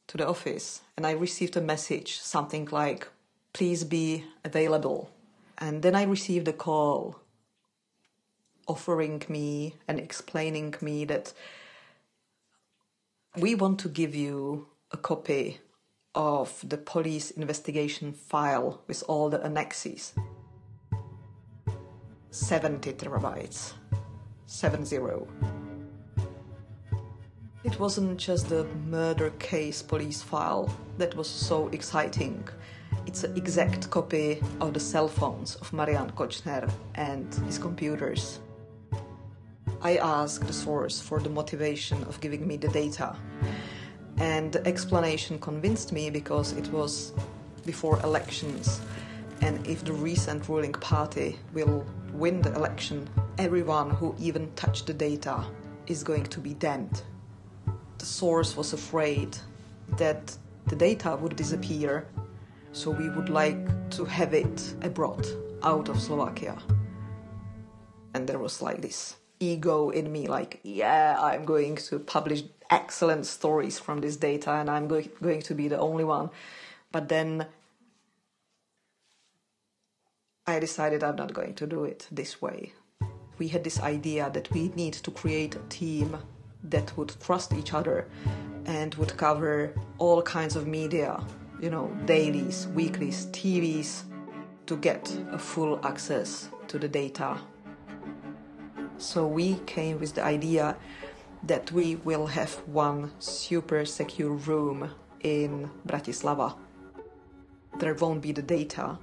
to the office and I received a message, something like, please be available. And then I received a call offering me and explaining me that we want to give you a copy of the police investigation file with all the annexes. 70 terabytes. 70. It wasn't just the murder case police file that was so exciting. It's an exact copy of the cell phones of Mariána Kočner and his computers. I asked the source for the motivation of giving me the data, and the explanation convinced me because it was before elections, and if the recent ruling party will win the election, everyone who even touched the data is going to be damned. The source was afraid that the data would disappear, so we would like to have it abroad, out of Slovakia. And there was like this ego in me, like, yeah, I'm going to publish excellent stories from this data and I'm going to be the only one. But then I decided I'm not going to do it this way. We had this idea that we need to create a team that would trust each other and would cover all kinds of media, dailies, weeklies, TVs, to get a full access to the data. So we came with the idea that we will have one super secure room in Bratislava. There won't be the data,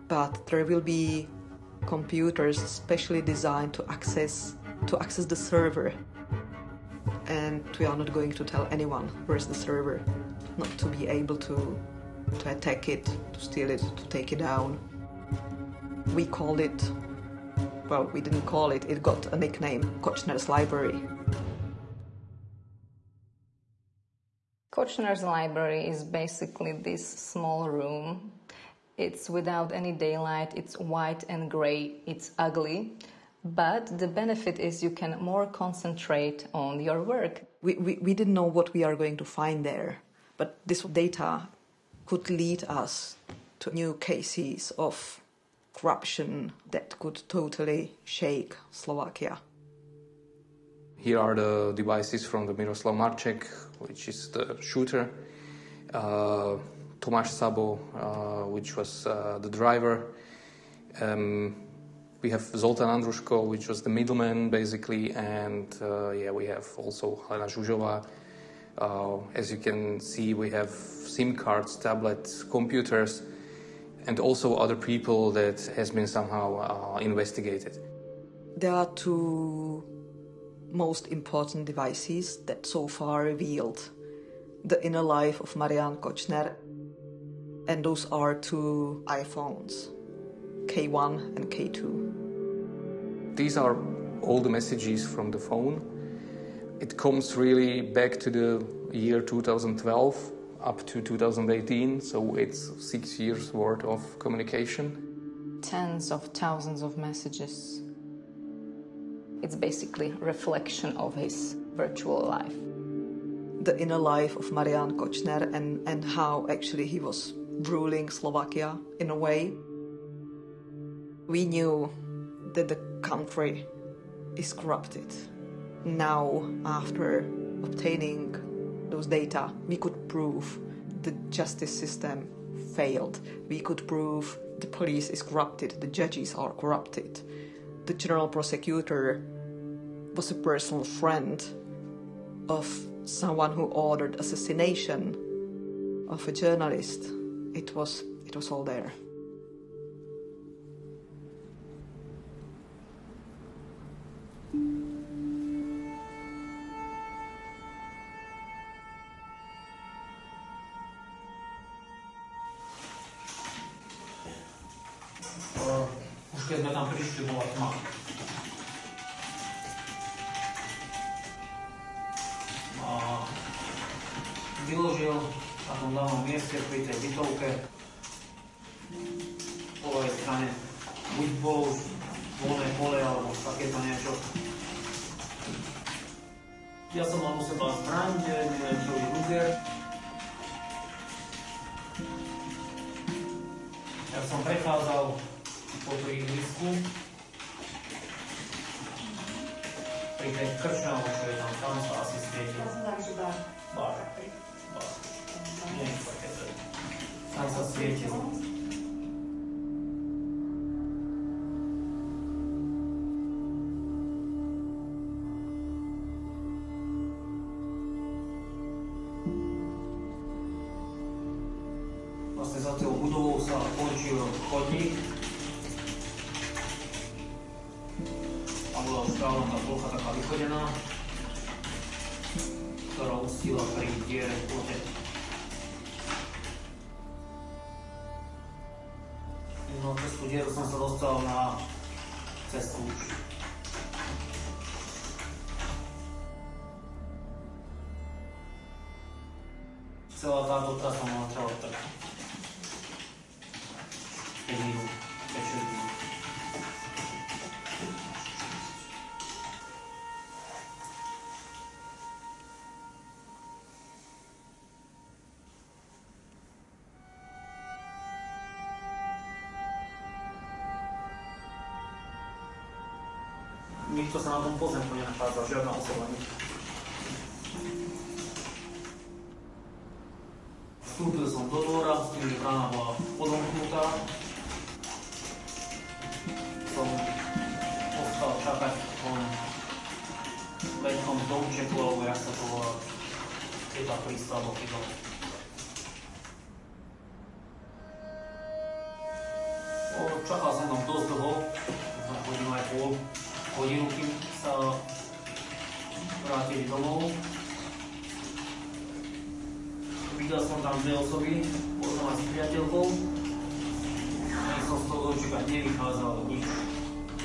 but there will be computers specially designed to access the server. And we are not going to tell anyone where's the server, not to be able to attack it, to steal it, to take it down. We called it, well, we didn't call it, it got a nickname, Kočner's Library. Kočner's Library is basically this small room. It's without any daylight, it's white and grey, it's ugly, but the benefit is you can more concentrate on your work. We didn't know what we are going to find there, but this data could lead us to new cases of corruption that could totally shake Slovakia. Here are the devices from the Miroslav Marček, which is the shooter. Tomáše Szabóa, which was the driver. We have Zoltán Andruskó, which was the middleman, basically, and we have also Alenu Zsuzsovou. As you can see, we have SIM cards, tablets, computers, and also other people that has been somehow investigated. There are two most important devices that so far revealed the inner life of Mariána Kočnera, and those are two iPhones, K1 and K2. These are all the messages from the phone. It comes really back to the year 2012 up to 2018, so it's 6 years worth of communication. Tens of thousands of messages. It's basically a reflection of his virtual life. The inner life of Mariána Kočnera and how actually he was ruling Slovakia in a way. We knew that the country is corrupted. Now, after obtaining those data, we could prove the justice system failed. We could prove the police is corrupted, the judges are corrupted. The general prosecutor was a personal friend of someone who ordered assassination of a journalist. It was all there. Už keď sme tam prišli, bola tma. A vyložil na tom danom mieste pri tej bytovke po ľavej strane. Buď bolo už voľné pole, alebo takéto niečo. Ja som mal u seba zbraň, neviem čo je Ruger. Ja som prechádzal po tú ihrisku pri tej krčme, alebo čo je tam sa asi svietil. Bar. Nie je také to. Tam sa svietil. Vlastne za tou budovou sa končil chodník. A bola už tá plocha taká vychodená, ktorá ústila pri diere v plote. No, cez tú dieru som sa dostal na cestu už. celá táto trasa mala trvať tak 5 minút, 5-6 minút. Nikto sa na tom pozemku nenachádza, žiadna osoba, nič. Vstúpil som do dvora, s tým, že brána bola podomknutá. Som ostal čakať v tom letnom domčeku, alebo jak sa to volá, iba prístavbo chyba. Čakal som tam dosť dlho, hodinu aj pol. Hodinu, kým sa vrátili domov. Videl som tam dve osoby, bol som aj s priateľkou. Ja som z toho domčeka nevychádzal nič.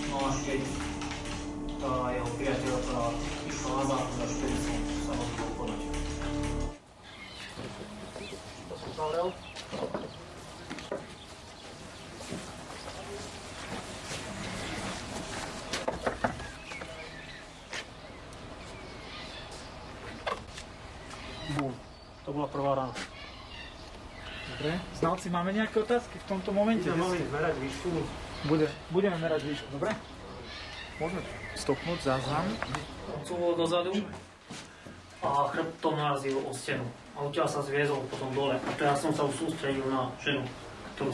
No až keď tá jeho priateľka išla na záchod, až vtedy som sa rozhodol podať. To som zavrel. To bola prvá rána. Dobre. Znalci, máme nejaké otázky v tomto momente? Budeme merať výšku. Budeme merať výšku, dobre? Môžeme stopnúť záznam. Cúvol dozadu a chrbtom narazil o stenu. A odtiaľ sa zviezol potom dole. A teraz som sa už sústredil na ženu.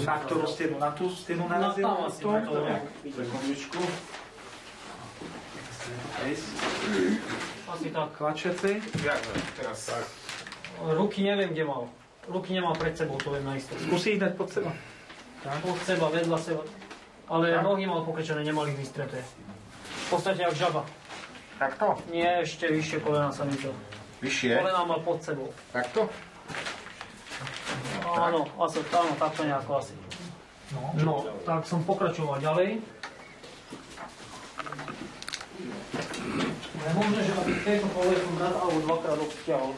Na ktorú stenu? Na tú stenu narazil? Na tam asi, na to. Sekundičku. Asi tak. Klačiacej? Jak teraz tak? Ruky neviem, kde mal. Ruky nemal pred sebou, to viem na isto. Skúsi ich dať pod seba. Pod seba, vedľa seba. Ale nohy mal pokrčené, nemali ich vystreté. V podstate jak žaba. Takto? Nie, ešte vyššie kolena sa videl. Vyššie? Kolena mal pod sebou. Takto? Áno, asi, áno, takto nejako asi. No, tak som pokračoval ďalej. Je možné, že aby v tejto polohe som raz alebo dvakrát obťahol.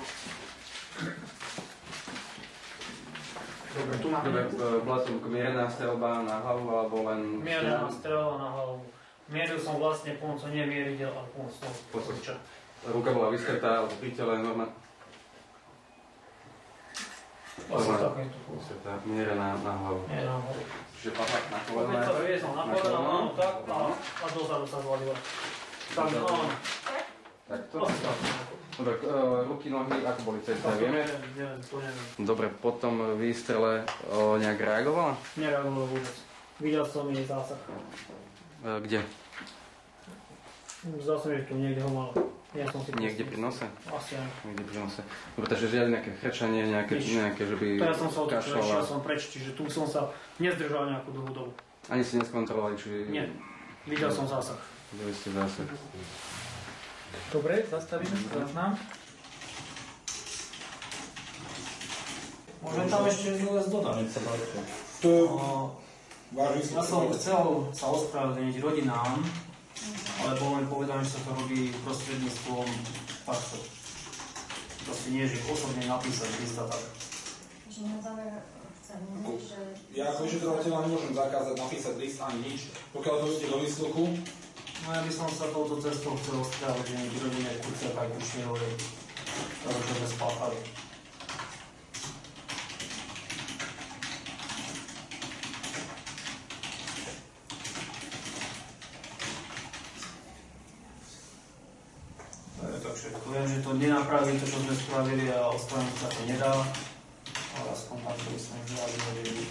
Dobre, bola to mierená streľba na hlavu alebo len... Mierená streľba na hlavu. Mieril som vlastne pomocou nemieridel, ale pomocou pokrča. Ruka bola vystretá, alebo pri tele normálne... Vystretá, mierená na hlavu. Mierená na hlavu. Čiže papak na kolena. Opäť sa viezol na kolena, áno, tak a dozadu sa zvalila. Tak, áno. Takto? Dobre, ruky, nohy, ako boli cesta, vieme? Neviem, to neviem. Dobre, potom výstrele nejak reagovala? Nereagovala vôbec. Videl som jej zásah. Kde? Zdá sa mi, že tu niekde ho mal. Niekde pri nose? Asi aj. Niekde pri nose. Dobre, takže žiadne nejaké chrčanie, nejaké, že by to ja som sa otočil, kašľala. išiel som preč, čiže tu som sa nezdržal nejakú dlhú dobu. Ani si neskontrolovali, či... Nie, videl som zásah. Videli ste zásah. Dobre, zastavíme záznam. Môžem tam ešte vôbec dodať, nech sa páči. Ja som chcel sa ospravedlniť rodinám, ale bolo mi povedané, že sa to robí prostredníctvom takto. Proste nie, že osobne napísať, lista tak. Ja ako vyšetrovateľa nemôžem zakázať napísať list ani nič, pokiaľ to ide do výsluchu. No ja by som sa touto cestou chcel ospravedlniť rodine Kuciaka aj Kušnírovej, ktoré sme spáchali. Viem, že to nenapraví to, čo sme spravili a ospravedlniť sa to nedá, ale aspoň takto by sme vyjadrili.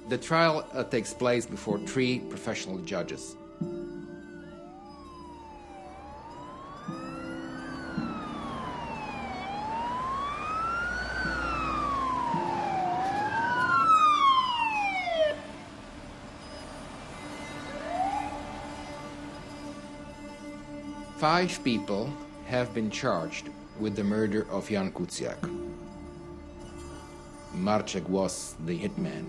The trial takes place before 3 professional judges. 5 people have been charged with the murder of Ján Kuciak. Marček was the hitman.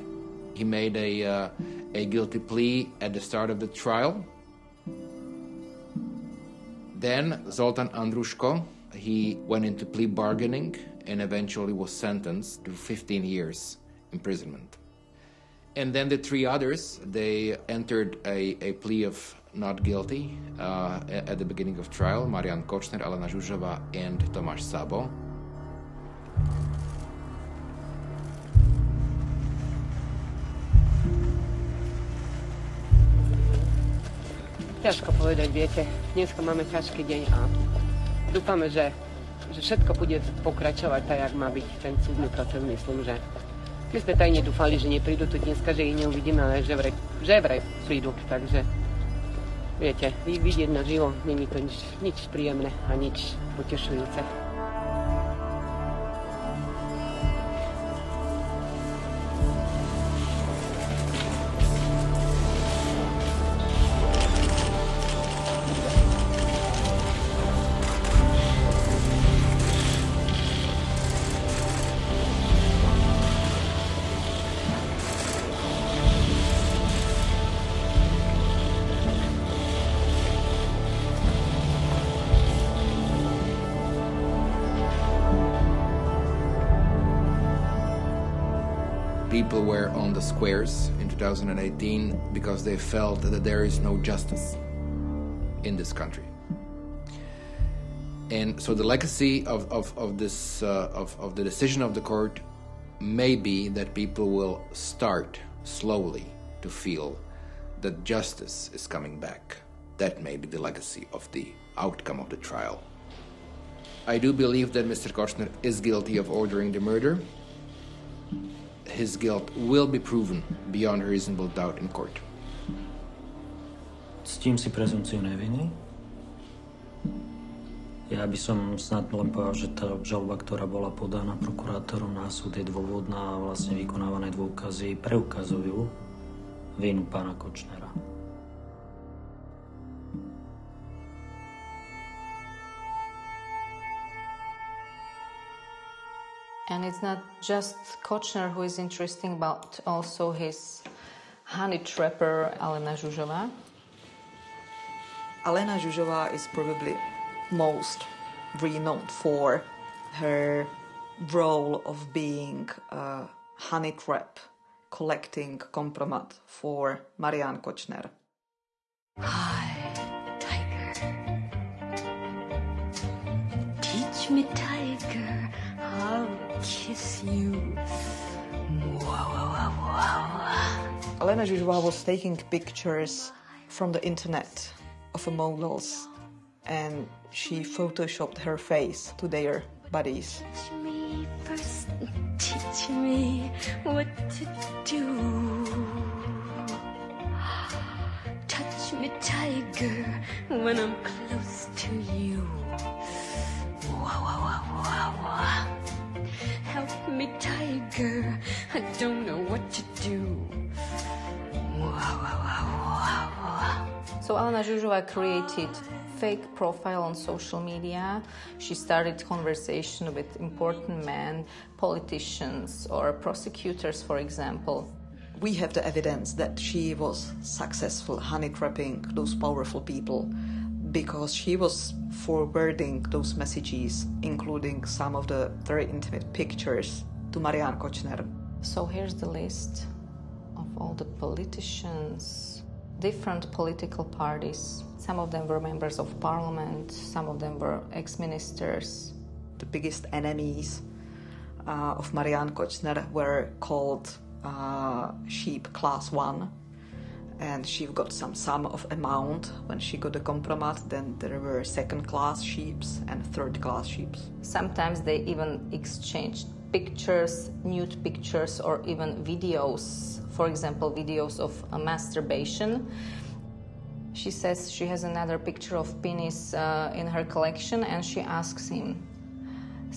He made a guilty plea at the start of the trial. Then Zoltán Andruskó, he went into plea bargaining and eventually was sentenced to 15 years imprisonment. And then the 3 others, they entered a plea of not guilty at the beginning of trial: Mariána Kočnera, Alenu Zsuzsovou, and Tomáše Szabóa. Ťažko povedať, viete, dneska máme ťažký deň a dúfame, že všetko bude pokračovať tak, jak má byť ten súdny proces. Myslím, že my sme tajne dúfali, že neprídu tu dneska, že ich neuvidíme, ale že vraj prídu, takže viete, vidieť na živo, není to nič príjemné a nič potešujúce. People were on the squares in 2018 because they felt that there is no justice in this country. And so the legacy of the decision of the court may be that people will start slowly to feel that justice is coming back. That may be the legacy of the outcome of the trial. I do believe that Mr. Kočner is guilty of ordering the murder. His guilt will be proven beyond reasonable doubt in court. Ctím si prezumpciu neviny. Ja by som snad len povedal, že tá obžaloba, ktorá bola podaná prokurátorom na súd, je dôvodná a vlastne vykonávané dôkazy preukazujú vinu pána Kočnera. And it's not just Kočner who is interesting, but also his honey trapper, Alena Zsuzsová. Alena Zsuzsová is probably most renowned for her role of being a honey trap, collecting compromat for Mariána Kočnera. Hi, tiger. Teach me, tiger, I'll kiss you. Alena Zsuzsová was taking pictures from the internet of models, and she photoshopped her face to their bodies. Teach me first, teach me what to do. Touch me, tiger, when I'm close to you. Help me, tiger, I don't know what to do. So Alena Zsuzsová created fake profile on social media. She started conversation with important men, politicians or prosecutors, for example. We have the evidence that she was successful honey trapping those powerful people because she was forwarding those messages, including some of the very intimate pictures, to Mariána Kočnera. So here's the list of all the politicians, different political parties. Some of them were members of parliament, some of them were ex-ministers. The biggest enemies of Mariána Kočnera were called sheep class 1, and she got some sum of amount when she got a compromat. Then there were second class sheeps and third class sheeps. Sometimes they even exchanged pictures, nude pictures, or even videos. For example, videos of masturbation. She says she has another picture of penis in her collection, and she asks him,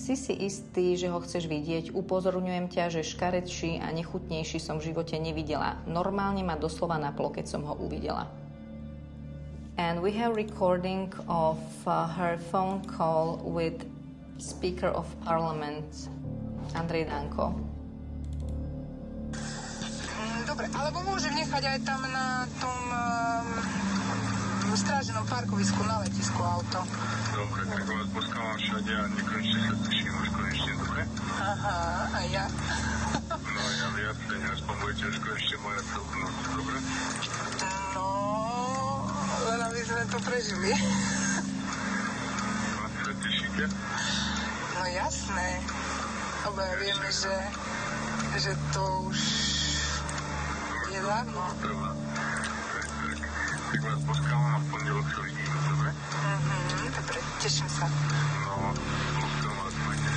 si istý, že ho chceš vidieť? Upozorňujem ťa, že škaredší a nechutnejší som v živote nevidela. Normálne ma doslova naplo, keď som ho uvidela. And we have recording of her phone call with Speaker of Parliament, Andrej Danko. Dobre, alebo môžem nechať aj tam na tom stráženom parkovisku na letisku auto. Dobre, tak vás poskávam všade a nekonečne sa teším už konečne, dobre? Aha, a ja? No ja jasne, aspoň budete už konečne moja celknosť, dobre? No, len aby sme to prežili. Vás sa tešíte? No jasné. Obaja vieme, že to už je dávno. Tak vás poskávam a v pondelok sa vidíme, dobre? Dobre, teším sa. No, poskám vás pekne.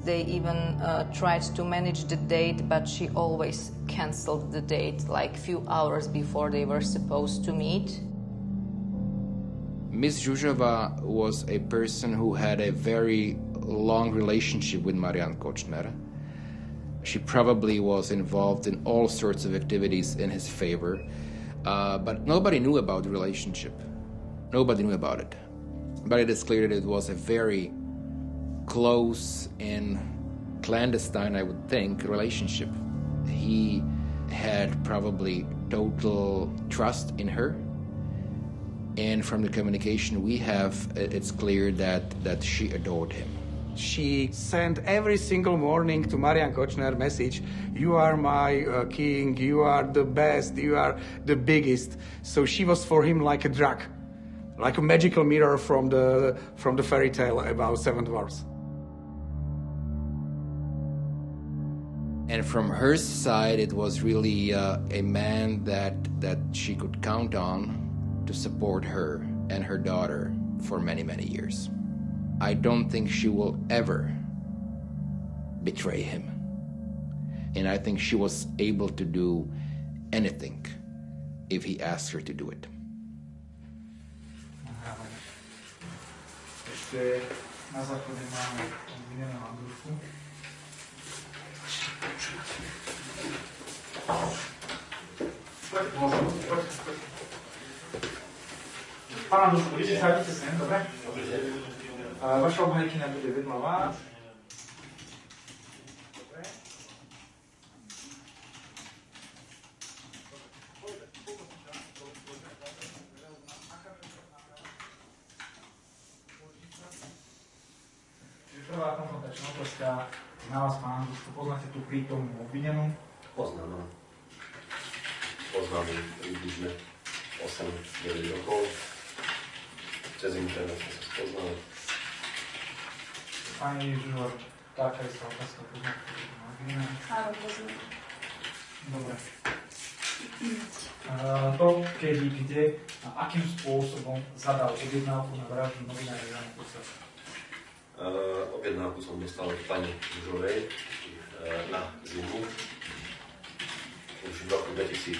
They even tried to manage the date, but she always cancelled the date like few hours before they were supposed to meet. Ms. Zsuzsová was a person who had a very long relationship with Mariána Kočnera. She probably was involved in all sorts of activities in his favor, but nobody knew about the relationship. Nobody knew about it. But it is clear that it was a very close and clandestine, I would think, relationship. He had probably total trust in her. And from the communication we have, it's clear that she adored him. She sent every single morning to Mariána Kočner message, you are my king, you are the best, you are the biggest. So she was for him like a drug, like a magical mirror from the fairy tale about seven dwarfs. And from her side, it was really a man that she could count on to support her and her daughter for many, many years. I don't think she will ever betray him. And I think she was able to do anything if he asked her to do it. Ešte na základe máme obvineného Andruskó. Pán Andruskó, vy si sadíte sem, dobre? Vaša obhajkyňa bude vedľa vás. Dobre. Čiže prvá konfrontačná otázka na vás, pán Andruskó. Poznáte tú prítomnú obvinenú? Poznám, áno. Poznám ju približne 8-9 rokov. Cez internet sme sa spoznali. Pani Zsuzsová, taká istá otázka, poznáte tú obvinenú? Áno, poznám. Dobre. To, kedy, kde a akým spôsobom zadal objednávku na vraždu novinára Jána Kuciaka? Objednávku som dostal od pani Zsuzsovej na zimu. Už v roku 2018.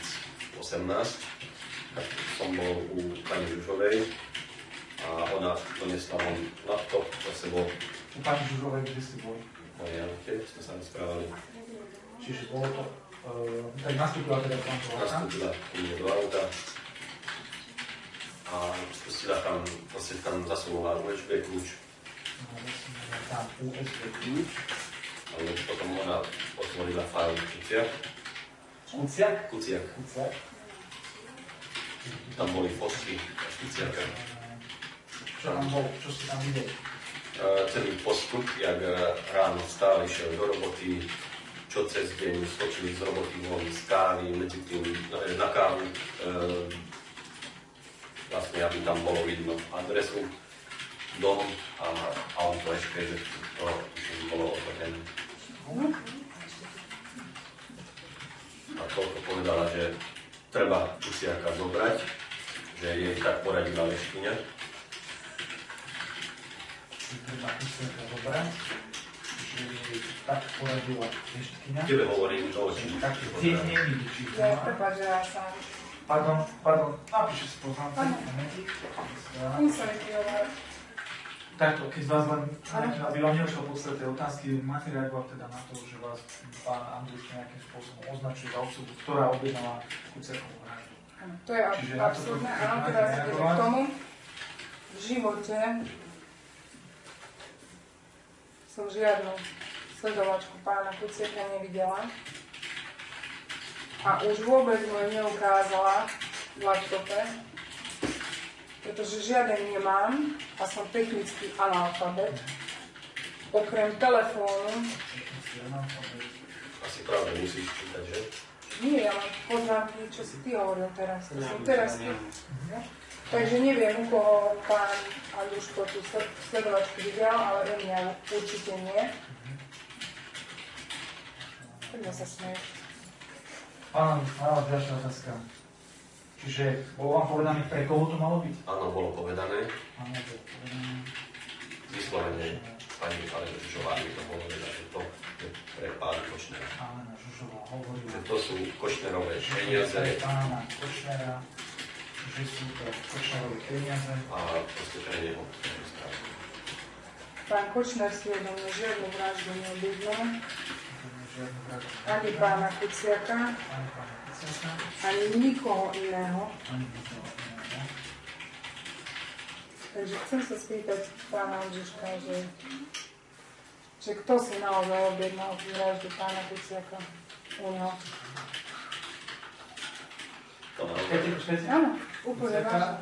Tak som bol u pani Zsuzsovej a ona donesla vám laptop za sebou. U pani Zsuzsovej, kde ste boli? Mojej aute, sme sa rozprávali. Čiže bolo to... tak nastúpila teda tam do auta? Nastúpila do auta a spustila tam, vlastne tam zasúvala USB kľúč. Tam USB kľúč. Ale potom ona otvorila file Kuciak. Kuciak? Kuciak. Tam boli fotky Kuciaka. Čo tam bolo? Čo ste tam videli? Celý postup, jak ráno vstal, išiel do roboty, čo cez deň skočili z roboty von, z kávy, medzi tým na kávu. Vlastne, aby tam bolo vidno adresu, dom a auto ešte, že to bolo otvorené. A toľko povedala, že treba Kuciaka zobrať, že jej tak poradila veškyňa. Treba Kuciaka zobrať, že jej tak poradila veškyňa. Tebe hovorím to, či... Tak tie nevidí, či... Prepáč, že ja sa... Pardon, napíše si poznámky. Takto, keď vás len, aby vám neošlo podstať tej otázky, máte reagovať teda na to, že vás pán Andruskó nejakým spôsobom označuje za osobu, ktorá objednala Kuciakovú vraždu. To je absurdné. Áno, teraz ideme k tomu. V živote som žiadnu sledovačku pána Kuciaka nevidela. A už vôbec mu neukázala v laptope, pretože žiaden nemám a som technický analfabet. Okrem telefónu. Asi pravda musíš čítať, že? Nie, ale poznámky, čo si ty hovoril teraz. To som teraz Takže neviem, u koho pán Andruskó tú sledovačku videl, ale u mňa určite nie. Poďme sa smieť. Áno, ďalšia otázka. Čiže bolo vám povedané, pre koho to malo byť? Áno, bolo povedané. Áno, bolo povedané. Vyslovene pani Alenu Zsuzsová mi to povedala, že to je pre pána Kočnera. Alena Zsuzsová hovorila. Že to sú Kočnerové peniaze. Pána Kočnera, že sú to Kočnerové peniaze. A proste pre neho. Pán Kočner si odo mňa žiadnu vraždu neobjednal. Ani pána Kuciaka, ani nikoho iného. Takže chcem sa spýtať pána Andruska, že kto si naozaj objednal vraždu pána Kuciaka u neho? Áno, úplne vážne.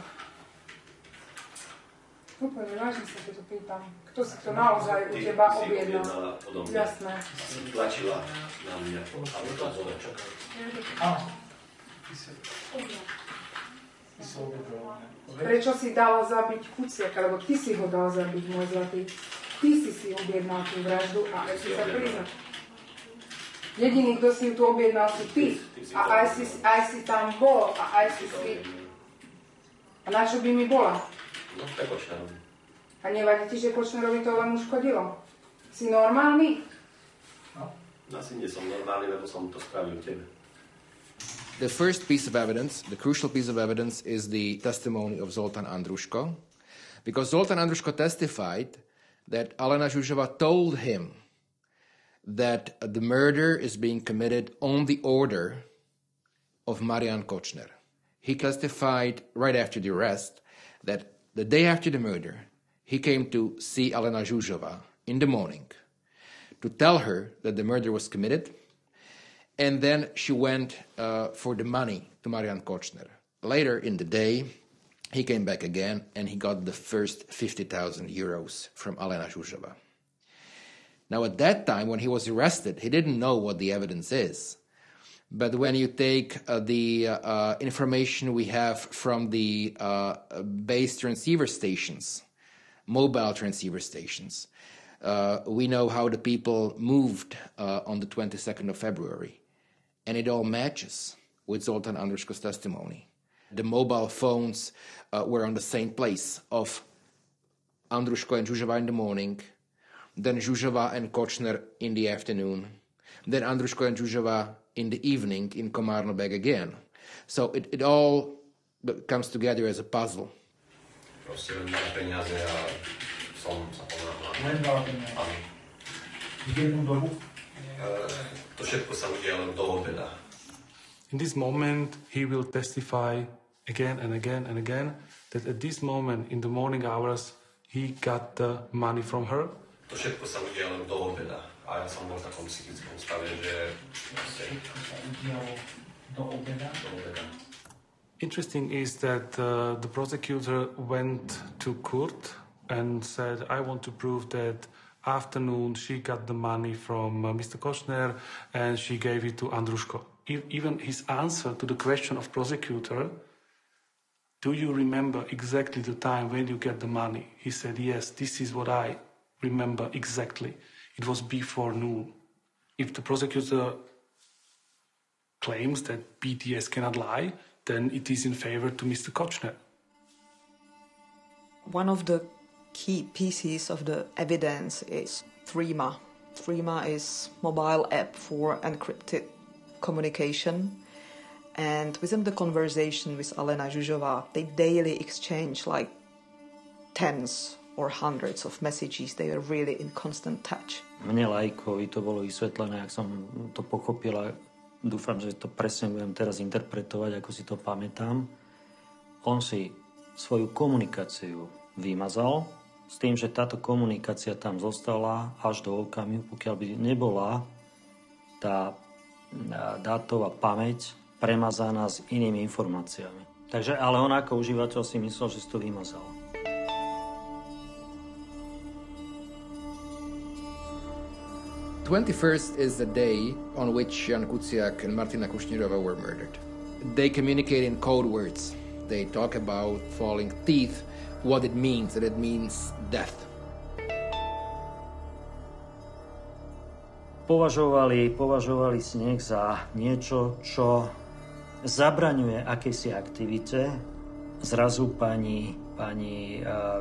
Úplne vážne sa to pýtam. Kto si to naozaj u teba objednal? Jasné. Si tlačila na mňa, ale to bolo čaká. Áno. Prečo si dal zabiť Kuciaka? Lebo ty si ho dal zabiť, môj zlatý. Ty si objednal tú vraždu a aj si sa priznal. Jediný, kto si ju tu objednal, si ty. A aj si tam bol. A aj si... A na čo by mi bola? No, to je Kočnerovi. A nevadí ti, že Kočnerovi to len uškodilo? Si normálny? No, asi nie som normálny, lebo som to spravil tebe. The first piece of evidence, the crucial piece of evidence, is the testimony of Zoltán Andruskó. Because Zoltán Andruskó testified that Alena Zsuzsová told him that the murder is being committed on the order of Mariána Kočnera. He testified right after the arrest that the day after the murder, he came to see Alena Zsuzsová in the morning to tell her that the murder was committed, and then she went for the money to Mariána Kočnera. Later in the day, he came back again, and he got the first 50,000 euros from Alena Zsuzsová. Now, at that time, when he was arrested, he didn't know what the evidence is. But when you take the information we have from the base transceiver stations, mobile transceiver stations, we know how the people moved on the 22nd of February. And it all matches with Zoltán Andruskó's testimony. The mobile phones were on the same place of Andruskó and Zsuzsová in the morning, then Zsuzsová and Kočner in the afternoon, then Andruskó and Zsuzsová in the evening in Komárnobeg again. So it all comes together as a puzzle. Proste len dala peniaze a som sa ponáhľal. Len dala peniaze. V jednu dobu? To všetko sa udialo do obeda. In this moment, he will testify again and again and again that at this moment, in the morning hours, he got the money from her. To všetko sa udialo do obeda. A ja som bol v takom psychickom stave, že... Všetko sa udialo do obeda? Do obeda. Interesting is that the prosecutor went to court and said, I want to prove that afternoon she got the money from Mr. Kočner and she gave it to Andruskó. Even his answer to the question of prosecutor, do you remember exactly the time when you get the money? He said, yes, this is what I remember exactly. It was before noon. If the prosecutor claims that BTS cannot lie, then it is in favor to Mr. Kočner. One of the key pieces of the evidence is Threema. Threema is mobile app for encrypted communication. And within the conversation with Alena Zsuzsová, they daily exchange like tens or hundreds of messages. They are really in constant touch. Mne lajkovi to bolo vysvetlené, ak som to pochopila, dúfam, že to presne budem teraz interpretovať, ako si to pamätám. On si svoju komunikáciu vymazal s tým, že táto komunikácia tam zostala až do okamihu, pokiaľ by nebola tá dátová pamäť premazaná s inými informáciami. Takže, ale on ako užívateľ si myslel, že si to vymazal. The 21st is the day on which Ján Kuciak and Martinou Kušnírovou were murdered. They communicate in code words. They talk about falling teeth, what it means, that it means death. Považovali sneh za niečo, čo zabraňuje akejsi aktivite. Zrazu pani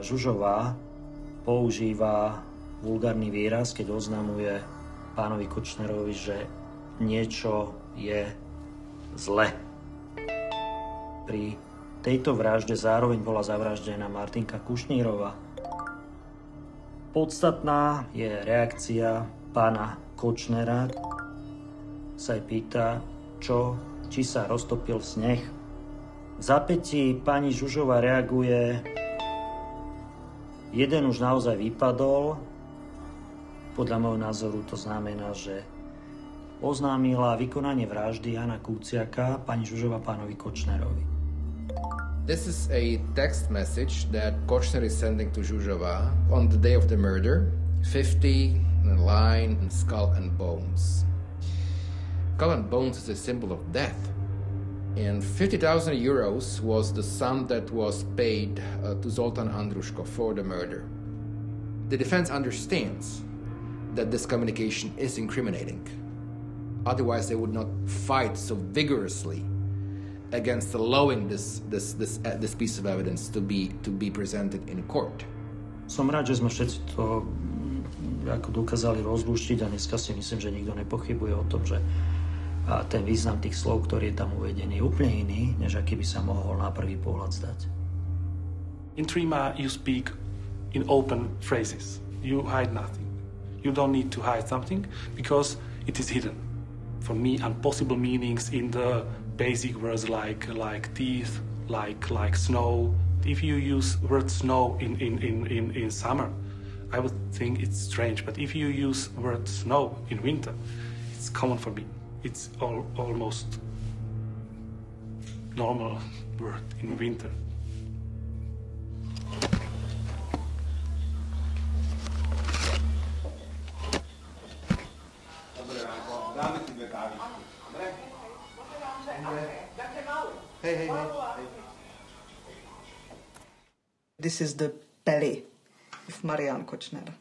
Zsuzsová používa vulgárny výraz, keď oznamuje pánovi Kočnerovi, že niečo je zle. Pri tejto vražde zároveň bola zavraždená Martinka Kušnírová. Podstatná je reakcia pána Kočnera. Sa jej pýta, či sa roztopil sneh. V zápätí pani Zsuzsová reaguje, jeden už naozaj vypadol. Podľa môjho názoru to znamená, že oznámila vykonanie vraždy Jána Kuciaka pani Zsuzsová pánovi Kočnerovi. This is a text message that Kočner is sending to Zsuzsová on the day of the murder. 50, a line, and skull and bones. Skull and bones is a symbol of death. And 50,000 euros was the sum that was paid to Zoltán Andruskó for the murder. The defense understands that this communication is incriminating. Otherwise, they would not fight so vigorously against allowing this piece of evidence to be presented in court. Som rád, že sme všetci to ako dokázali rozlúštiť a dneska si myslím, že nikto nepochybuje o tom, že ten význam tých slov, ktorý je tam uvedený, je úplne iný, než aký by sa mohol na prvý pohľad zdať. In Trima, you speak in open phrases. You hide nothing. You don't need to hide something because it is hidden. For me, impossible meanings in the basic words like teeth, like snow. If you use word snow in summer, I would think it's strange. But if you use word snow in winter, it's common for me. It's almost normal word in winter. Hey. This is the belly of Mariána Kočnera.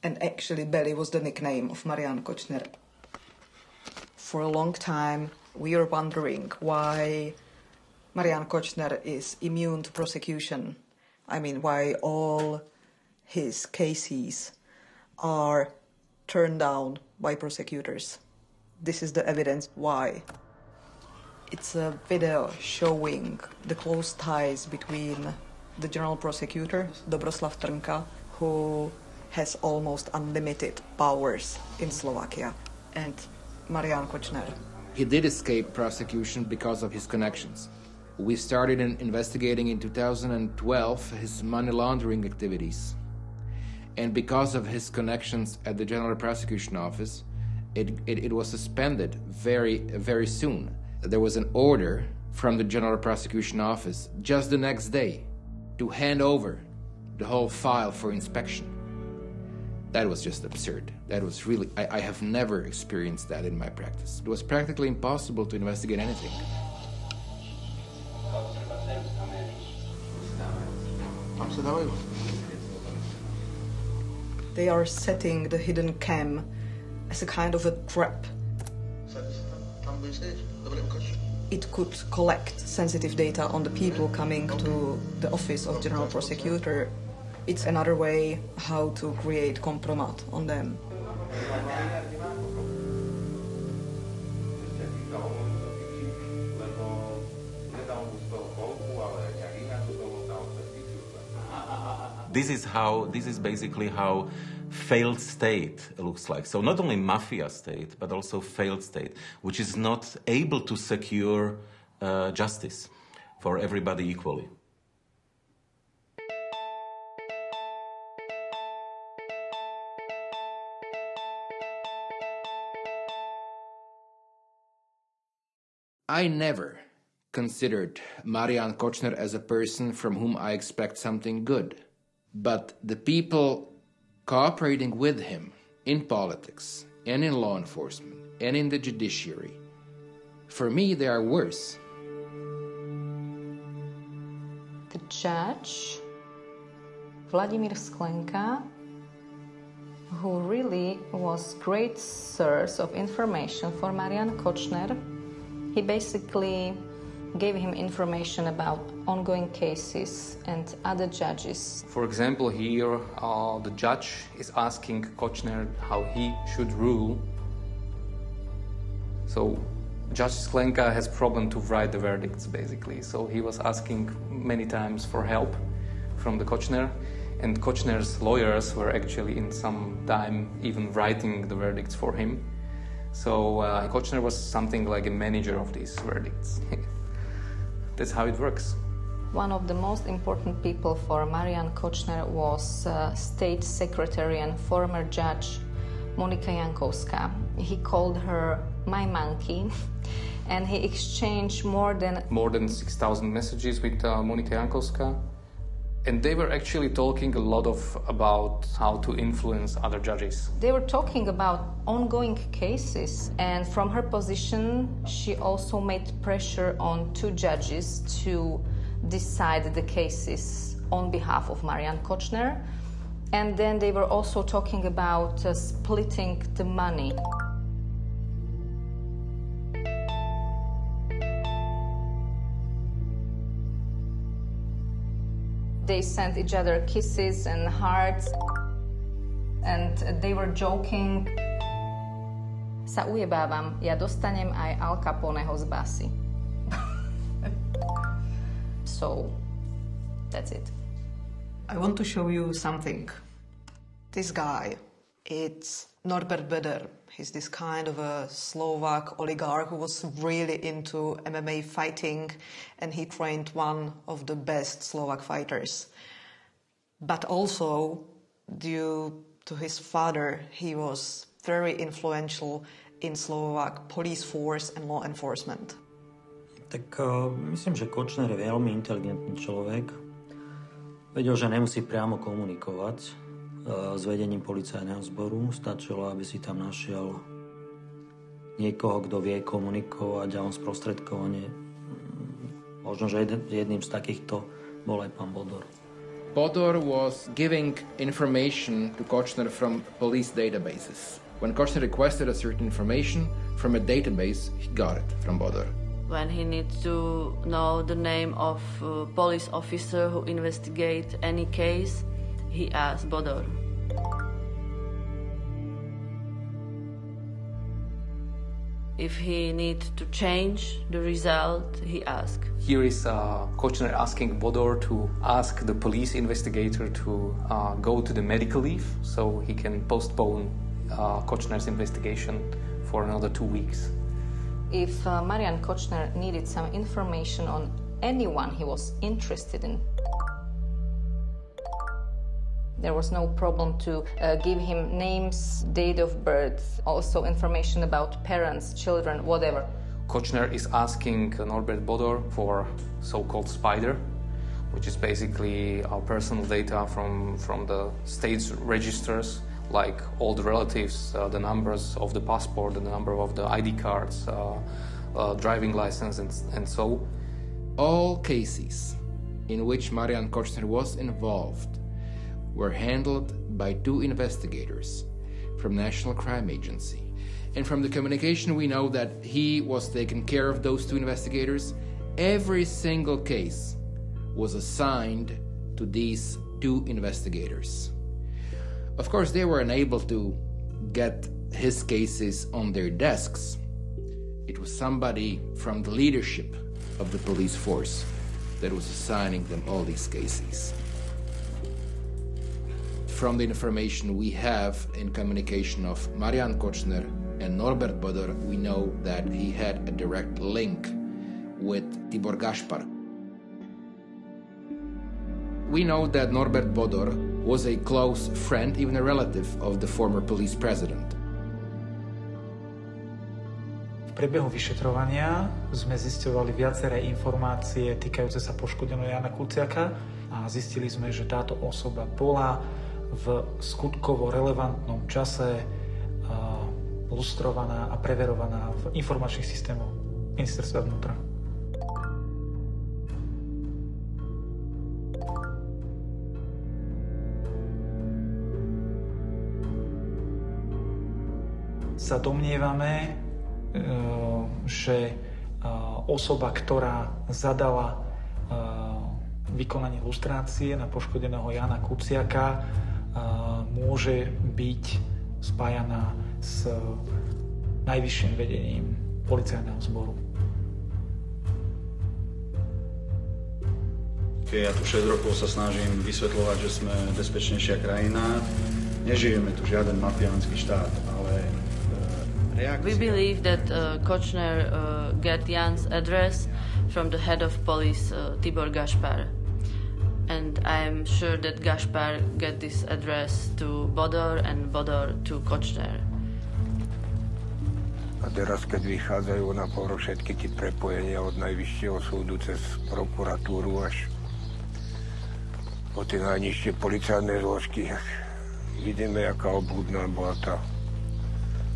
And actually belly was the nickname of Mariána Kočnera. For a long time we are wondering why Marián Kočner is immune to prosecution. I mean, why all his cases are turned down by prosecutors. This is the evidence why. It's a video showing the close ties between the general prosecutor, Dobroslav Trnka, who has almost unlimited powers in Slovakia, and Marián Kočner. He did escape prosecution because of his connections. We started investigating in 2012 his money laundering activities. And because of his connections at the General Prosecution Office, it was suspended very, very soon. There was an order from the General Prosecution Office just the next day to hand over the whole file for inspection. That was just absurd. That was really, I have never experienced that in my practice. It was practically impossible to investigate anything. They are setting the hidden cam as a kind of a trap. It could collect sensitive data on the people coming to the office of General Prosecutor. It's another way how to create compromat on them. This is basically how failed state looks like. So not only mafia state, but also failed state, which is not able to secure justice for everybody equally. I never considered Marián Kočner as a person from whom I expect something good. But the people cooperating with him in politics and in law enforcement and in the judiciary, for me, they are worse. The judge, Vladimír Sklenka, who really was great source of information for Marián Kočner, he basically gave him information about ongoing cases and other judges. For example, here the judge is asking Kočner how he should rule. So Judge Sklenka has problem to write the verdicts, basically. So he was asking many times for help from the Kočner, and Kočner's lawyers were actually in some time even writing the verdicts for him. So Kočner was something like a manager of these verdicts. That's how it works. One of the most important people for Marián Kočner was State Secretary and former judge Monika Jankovská. He called her my monkey, and he exchanged more than 6,000 messages with Monika Jankovská. And they were actually talking a lot about how to influence other judges. They were talking about ongoing cases, and from her position, she also made pressure on two judges to decide the cases on behalf of Marián Kočner. And then they were also talking about splitting the money. They sent each other kisses and hearts, and they were joking. Sa ujebávam, ja dostanem aj Al Caponeho z basy. So, that's it. I want to show you something. This guy, it's Norbert Böder. He's this kind of a Slovak oligarch who was really into MMA fighting, and he trained one of the best Slovak fighters. But also, due to his father, he was very influential in Slovak police force and law enforcement. Tak myslím, že Kočner je veľmi inteligentný človek. Vedel, že nemusí priamo komunikovať s vedením policajného zboru. Stačilo, aby si tam našiel niekoho, kto vie komunikovať a on sprostredkovanie. Možno, že jedným z takýchto bol aj pán Bodor. Bodor was giving information to Kočner from police databases. When Kočner requested a certain information from a database, he got it from Bodor. When he needs to know the name of a police officer who investigate any case, he asks Bodor. If he needs to change the result, he asks. Here is Kočner asking Bodor to ask the police investigator to go to the medical leave so he can postpone Kočner's investigation for another 2 weeks. If Marián Kočner needed some information on anyone he was interested in, there was no problem to give him names, date of birth, also information about parents, children, whatever. Kočner is asking Norbert Bodor for so-called spider, which is basically our personal data from the state's registers, like all the relatives, the numbers of the passport, the number of the ID cards, driving license, and so. All cases in which Marián Kočner was involved were handled by 2 investigators from National Crime Agency. And from the communication we know that he was taking care of those 2 investigators. Every single case was assigned to these 2 investigators. Of course, they were unable to get his cases on their desks. It was somebody from the leadership of the police force that was assigning them all these cases. from the information we have in communication of Marián Kočner and Norbert Bodor, we know that he had a direct link with Tibor Gašpar. We know that Norbert Bodor was a close friend, even a relative of the former police president. V priebehu vyšetrovania sme zisťovali viaceré informácie týkajúce sa poškodeného Jána Kuciaka a zistili sme, že táto osoba bola v skutkovo relevantnom čase lustrovaná a preverovaná v informačných systémoch ministerstva vnútra. Sa domnievame, že osoba, ktorá zadala vykonanie lustrácie na poškodeného Jána Kuciaka, môže byť spájaná s najvyšším vedením policajného zboru. Ja tu 6 rokov sa snažím vysvetľovať, že sme bezpečnejšia krajina. Nežijeme tu žiaden mafiánsky štát, ale reakcia... We believe that Kočner got Jan's address from the head of police, Tibor Gašpar. And I'm sure that Gašpar got this address to Bodor and Bodor to Kočner. A teraz, keď vychádzajú na povrch všetky tie prepojenia od najvyššieho súdu cez prokuratúru až po tie najnižšie policajné zložky, vidíme, aká obľudná bola tá.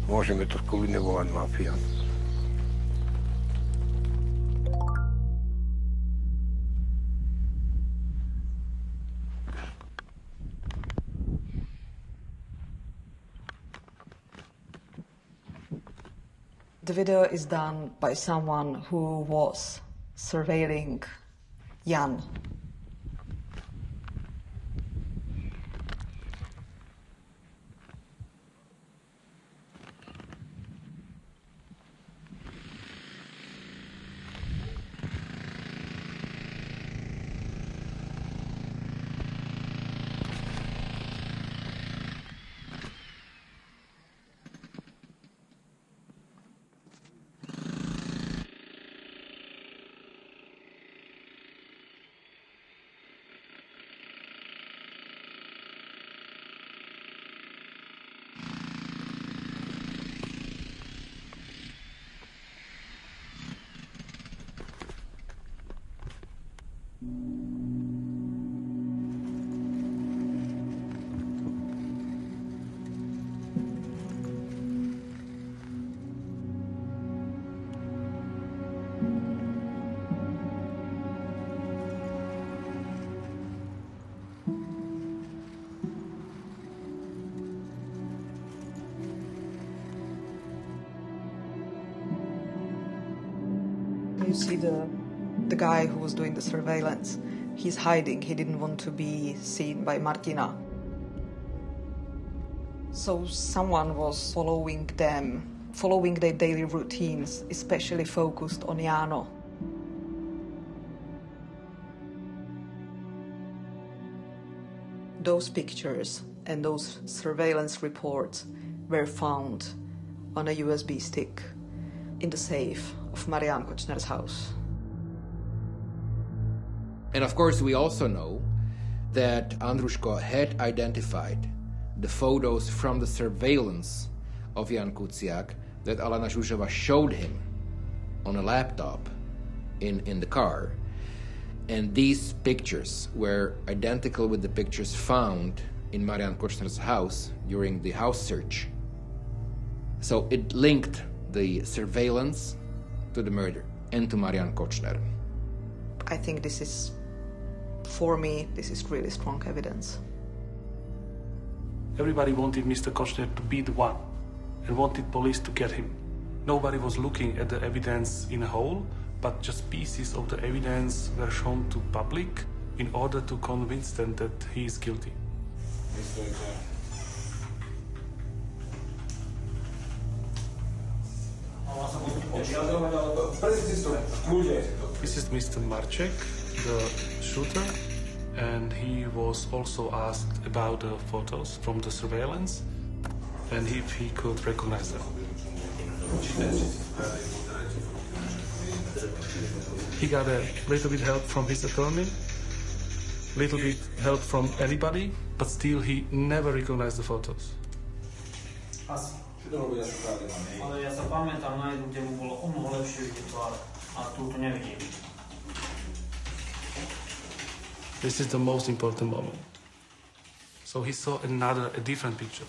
Môžeme to kľudne volať mafia. The video is done by someone who was surveilling Jan. You see the guy who was doing the surveillance. He's hiding. He didn't want to be seen by Martina. So someone was following them, following their daily routines, especially focused on Jáno. Those pictures and those surveillance reports were found on a USB stick in the safe of Mariána Kočner's house. And of course, we also know that Andruskó had identified the photos from the surveillance of Ján Kuciak that Alena Zsuzsová showed him on a laptop in the car. And these pictures were identical with the pictures found in Mariána Kočner's house during the house search. So it linked the surveillance to the murder and to Mariána Kočner. I think this is, for me, this is really strong evidence. Everybody wanted Mr. Kočner to be the one and wanted police to get him. Nobody was looking at the evidence in a whole, but just pieces of the evidence were shown to public in order to convince them that he is guilty. This is Mr. Marček, the shooter, And he was also asked about the photos from the surveillance and if he could recognize them. He got a little bit help from his attorney, little bit help from anybody, but still he never recognized the photos. Asi. Ale ja sa pamätám na jednu, kde mu bolo o mnoho lepšie vidieť tvár a túto nevidím. This is the most important moment. So he saw a different picture.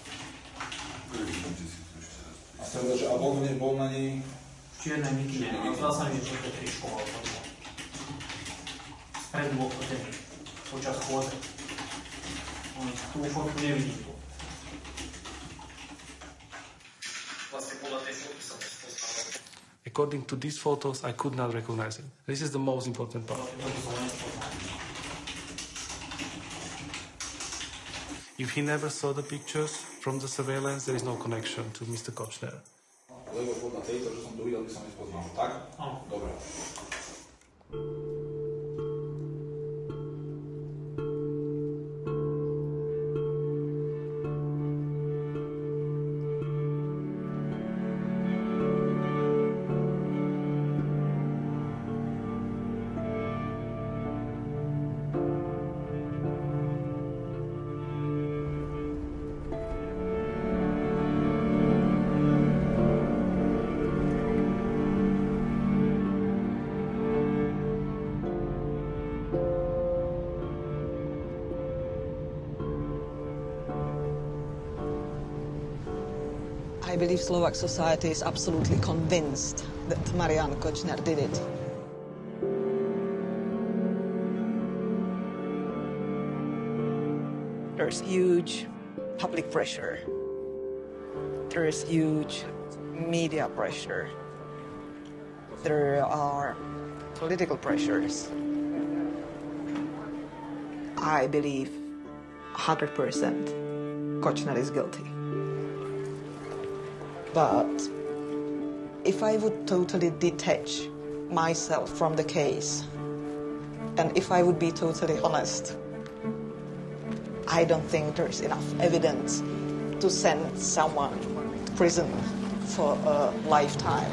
A som že a bol na nej v čiernej mikine, a zdá sa mi, že toto je tričko mal potom. Spredu bol fotený, počas chôdze. Tú fotku nevidím tu. Vlastne podľa tej fotky som nespoznal. According to these photos, I could not recognize him. This is the most important part. If he never saw the pictures from the surveillance, there is no connection to Mr. Kočner. Lebo podľa tejto, že som to videl, by som nespoznal, tak? Áno. Dobre. I believe Slovak society is absolutely convinced that Mariána Kočner did it. There's huge public pressure. There's huge media pressure. There are political pressures. I believe 100% Kočner is guilty. But if I would totally detach myself from the case, and if I would be totally honest, I don't think there's enough evidence to send someone to prison for a lifetime.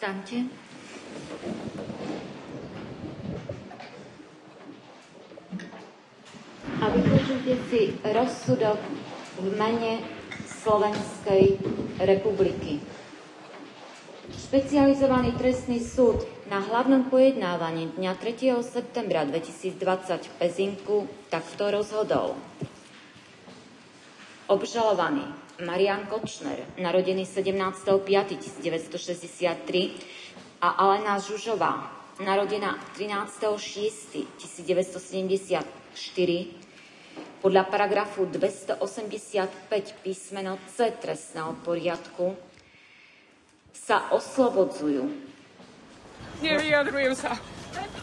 Vstaňte. A vypočujte si rozsudok v mene Slovenskej republiky. Špecializovaný trestný súd na hlavnom pojednávaní dňa 3. septembra 2020 v Pezinku takto rozhodol. Obžalovaný Marián Kočner, narodený 17.5.1963, a Alena Zsuzsová, narodená 13.6.1974, podľa paragrafu 285 písmeno C trestného poriadku sa oslobodzujú. Nevyjadrujem sa.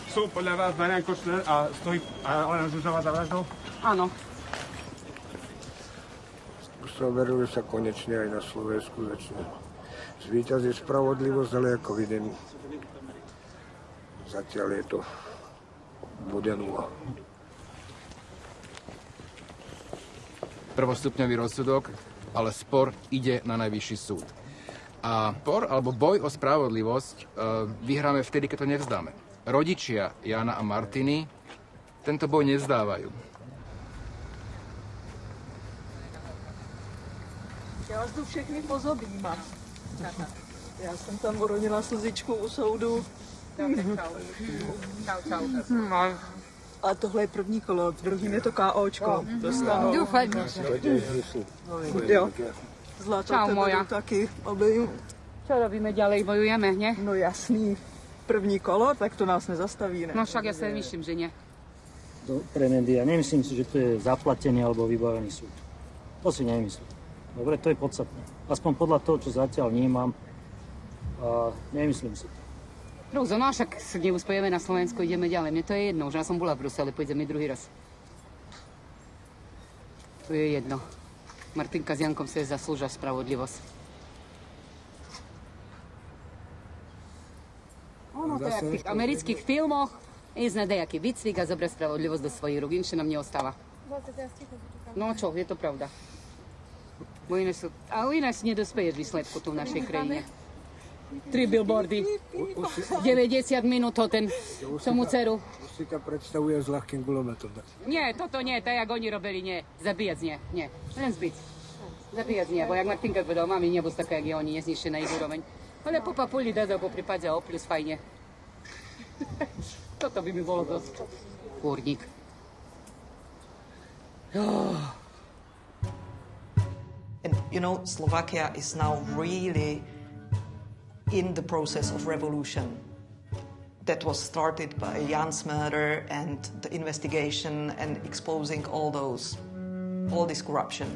Sú podľa vás Marián Kočner a stojí Alena Zsuzsová za vraždou? Áno. Som veril, že sa konečne aj na Slovensku začne zvíťaziť spravodlivosť, ale ako vidím, zatiaľ je to bude nula. Prvostupňový rozsudok, ale spor ide na najvyšší súd. A spor alebo boj o spravodlivosť vyhráme vtedy, keď to nevzdáme. Rodičia Jána a Martiny tento boj nevzdávajú. Já vás tu všechny pozobímám. Já jsem tam uronila slzičku u soudu. A tohle je první kolo, druhým je to KOčko. Dostanu. Doufajme. Jo. Zlato, tebe taky. Obejím. Čo robíme ďalej? Bojujeme, ne? No jasný. první kolo, tak to nás nezastaví, ne? No však ja sa myslím, že nie. Pre médiá. Nemyslím si, že to je zaplatený alebo vybavený súd. To si nemyslím. Dobre, to je podstatné. Aspoň podľa toho, čo zatiaľ vnímam, nemyslím si to. Rúzo, no však sa neuspojeme na Slovensku, ideme ďalej. Mne to je jedno, už ja som bola v Bruseli, pôjdeme druhý raz. To je jedno. Martinka s Jankom si zaslúžia spravodlivosť. Ono to je jak v tých amerických filmoch. Ísť na dejaký výcvik a zobrať spravodlivosť do svojich rúk. Inšie nám neostáva. No čo, je to pravda. Ale ináč nedospeješ výsledku tu v našej krajine. 3 billboardy, 90 minút ho ten, tomu dceru. Už si to predstavuje s ľahkým gulometom. Nie, toto nie, tak jak oni robili, nie. Zabíjať nie. Len zbiť. Zabíjať nie, bo jak Martinka povedal, mami, nebudú taká, jak je oni, neznišie na ich úroveň. Ale po papuli dazal, po prípade o plus fajne. Toto by mi bolo dosť. Kúrnik. And you know, Slovakia is now really in the process of revolution that was started by Ján's murder and the investigation and exposing all this corruption.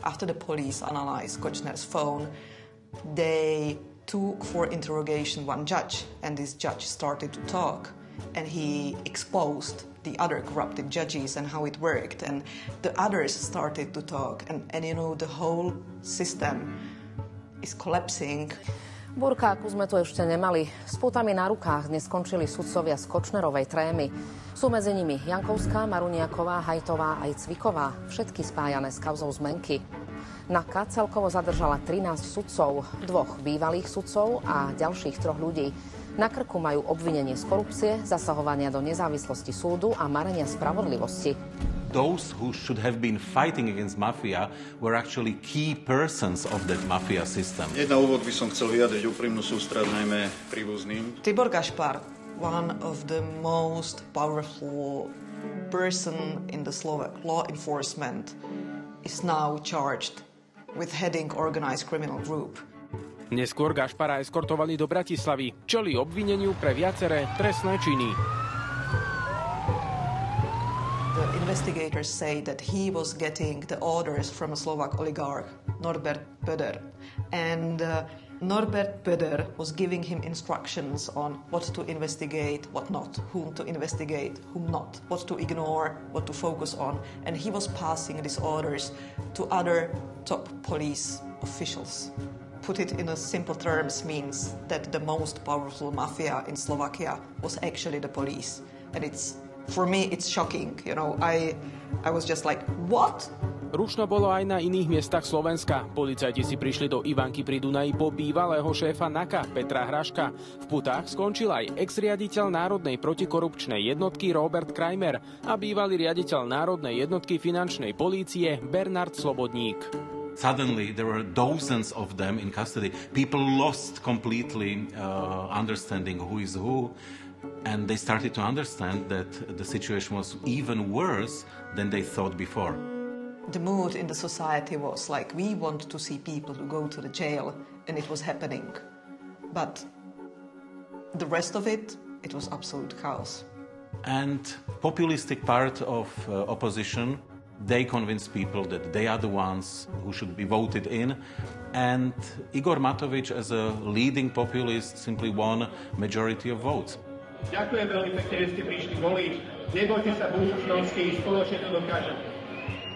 After the police analyzed Kočner's phone, they took for interrogation one judge, and this judge started to talk, and he exposed the other corrupted judges and how it worked, and the others started to talk, and you know, the whole system is collapsing. Burkáku sme tu ešte nemali. S pútami na rukách dnes skončili sudcovia z Kočnerovej trémy. Sú medzi nimi Jankovská, Maruniaková, Hajtová aj Cviková, všetky spájané s kauzou zmenky. NAKA celkovo zadržala 13 sudcov, 2 bývalých sudcov a ďalších 3 ľudí. Na krku majú obvinenie z korupcie, zasahovania do nezávislosti súdu a marenia spravodlivosti. Those who should have been fighting against mafia were actually key persons of that mafia system. Na úvod by som chcel vyjadriť úprimnú sústrasť najmä príbuzným. Tibor Gašpar, one of the most powerful person in the Slovak law enforcement, is now charged with heading organized criminal group. Neskôr Gašpara eskortovali do Bratislavy, čeli obvineniu pre viaceré trestné činy. The investigators say that he was getting the orders from a Slovak oligarch, Norbert Pöder. And Norbert Pöder was giving him instructions on what to investigate, what not, whom to investigate, whom not, what to ignore, what to focus on. And he was passing these orders to other top police officials. Put it in a simple terms means that the most powerful mafia in Slovakia was actually the police. And for me, it's shocking. You know, I was just like, what? Rušno bolo aj na iných miestach Slovenska. Policajti si prišli do Ivanky pri Dunaji po bývalého šéfa NAKA Petra Hraška. V putách skončil aj ex-riaditeľ Národnej protikorupčnej jednotky Robert Krajmer a bývalý riaditeľ Národnej jednotky finančnej polície Bernard Slobodník. Suddenly there were dozens of them in custody. People lost completely understanding who is who. And they started to understand that the situation was even worse than they thought before. The mood in the society was like, we want to see people who go to the jail, and it was happening. But the rest of it was absolute chaos. And populistic part of opposition, they convinced people that they are the ones who should be voted in. And Igor Matovič, as a leading populist, simply won majority of votes. Ďakujem veľmi pekne, že ste prišli voliť. Nebojte sa budúcnosti, spoločne to dokážeme.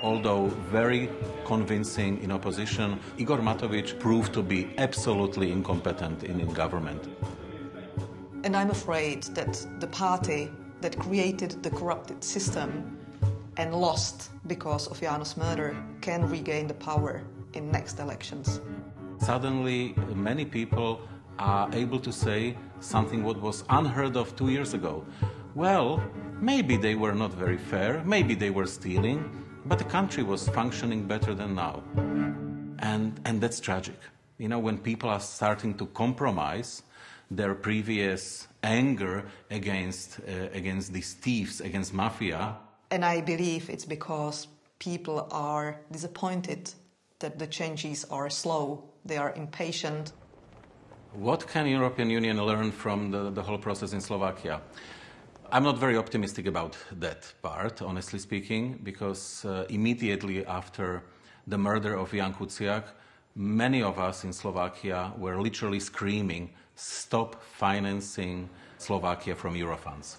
Although very convincing in opposition, Igor Matovič proved to be absolutely incompetent in government. And I'm afraid that the party that created the corrupted system and lost because of János murder can regain the power in next elections. Suddenly, many people are able to say something what was unheard of 2 years ago. Well, maybe they were not very fair, maybe they were stealing, but the country was functioning better than now. And that's tragic. You know, when people are starting to compromise their previous anger against these thieves, against mafia. And I believe it's because people are disappointed that the changes are slow, they are impatient. What can European Union learn from the whole process in Slovakia? I'm not very optimistic about that part, honestly speaking, because immediately after the murder of Ján Kuciak, many of us in Slovakia were literally screaming, stop financing Slovakia from Eurofunds.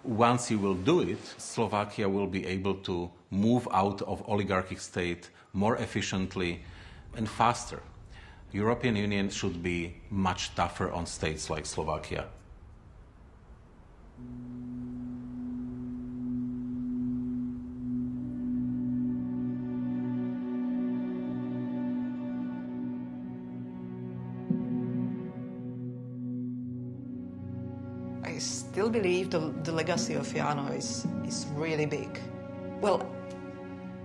Once you will do it, Slovakia will be able to move out of oligarchic state more efficiently and faster. European Union should be much tougher on states like Slovakia. I still believe the legacy of Jáno is really big. Well,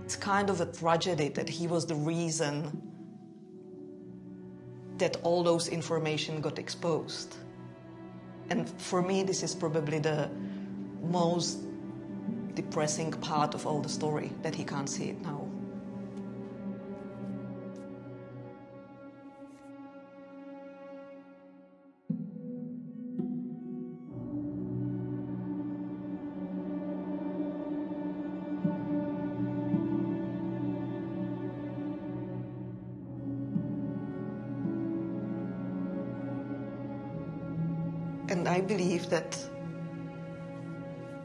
it's kind of a tragedy that he was the reason that all those information got exposed. And for me, this is probably the most depressing part of all the story, that he can't see it now. And I believe that,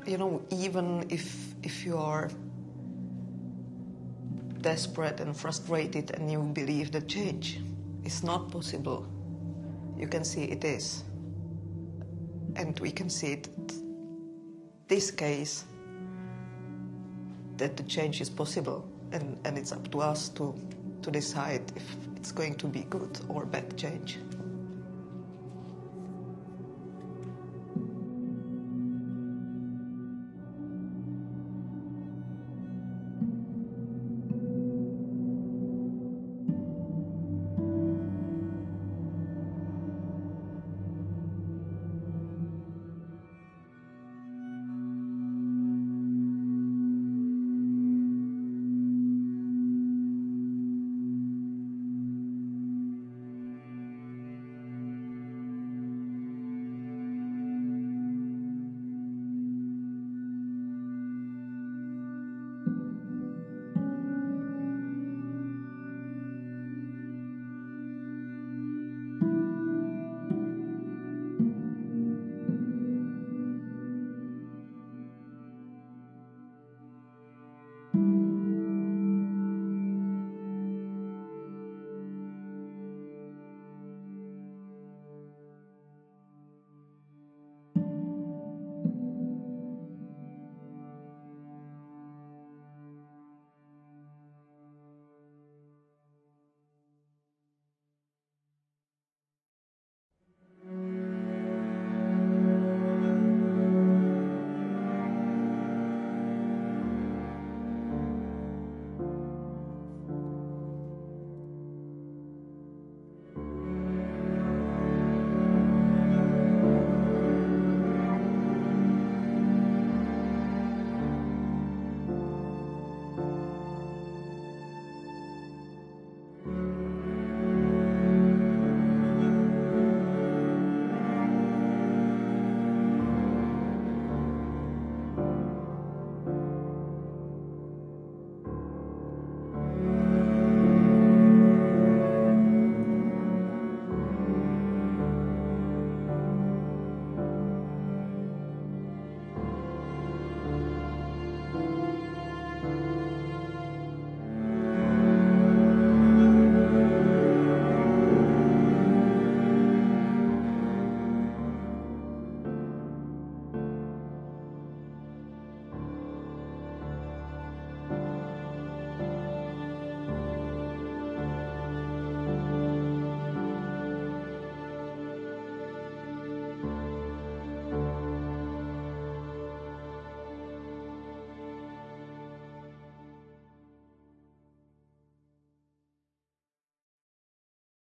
even if you are desperate and frustrated and you believe that change is not possible, you can see it is. And we can see it in this case, that the change is possible. And it's up to us to decide if it's going to be good or bad change.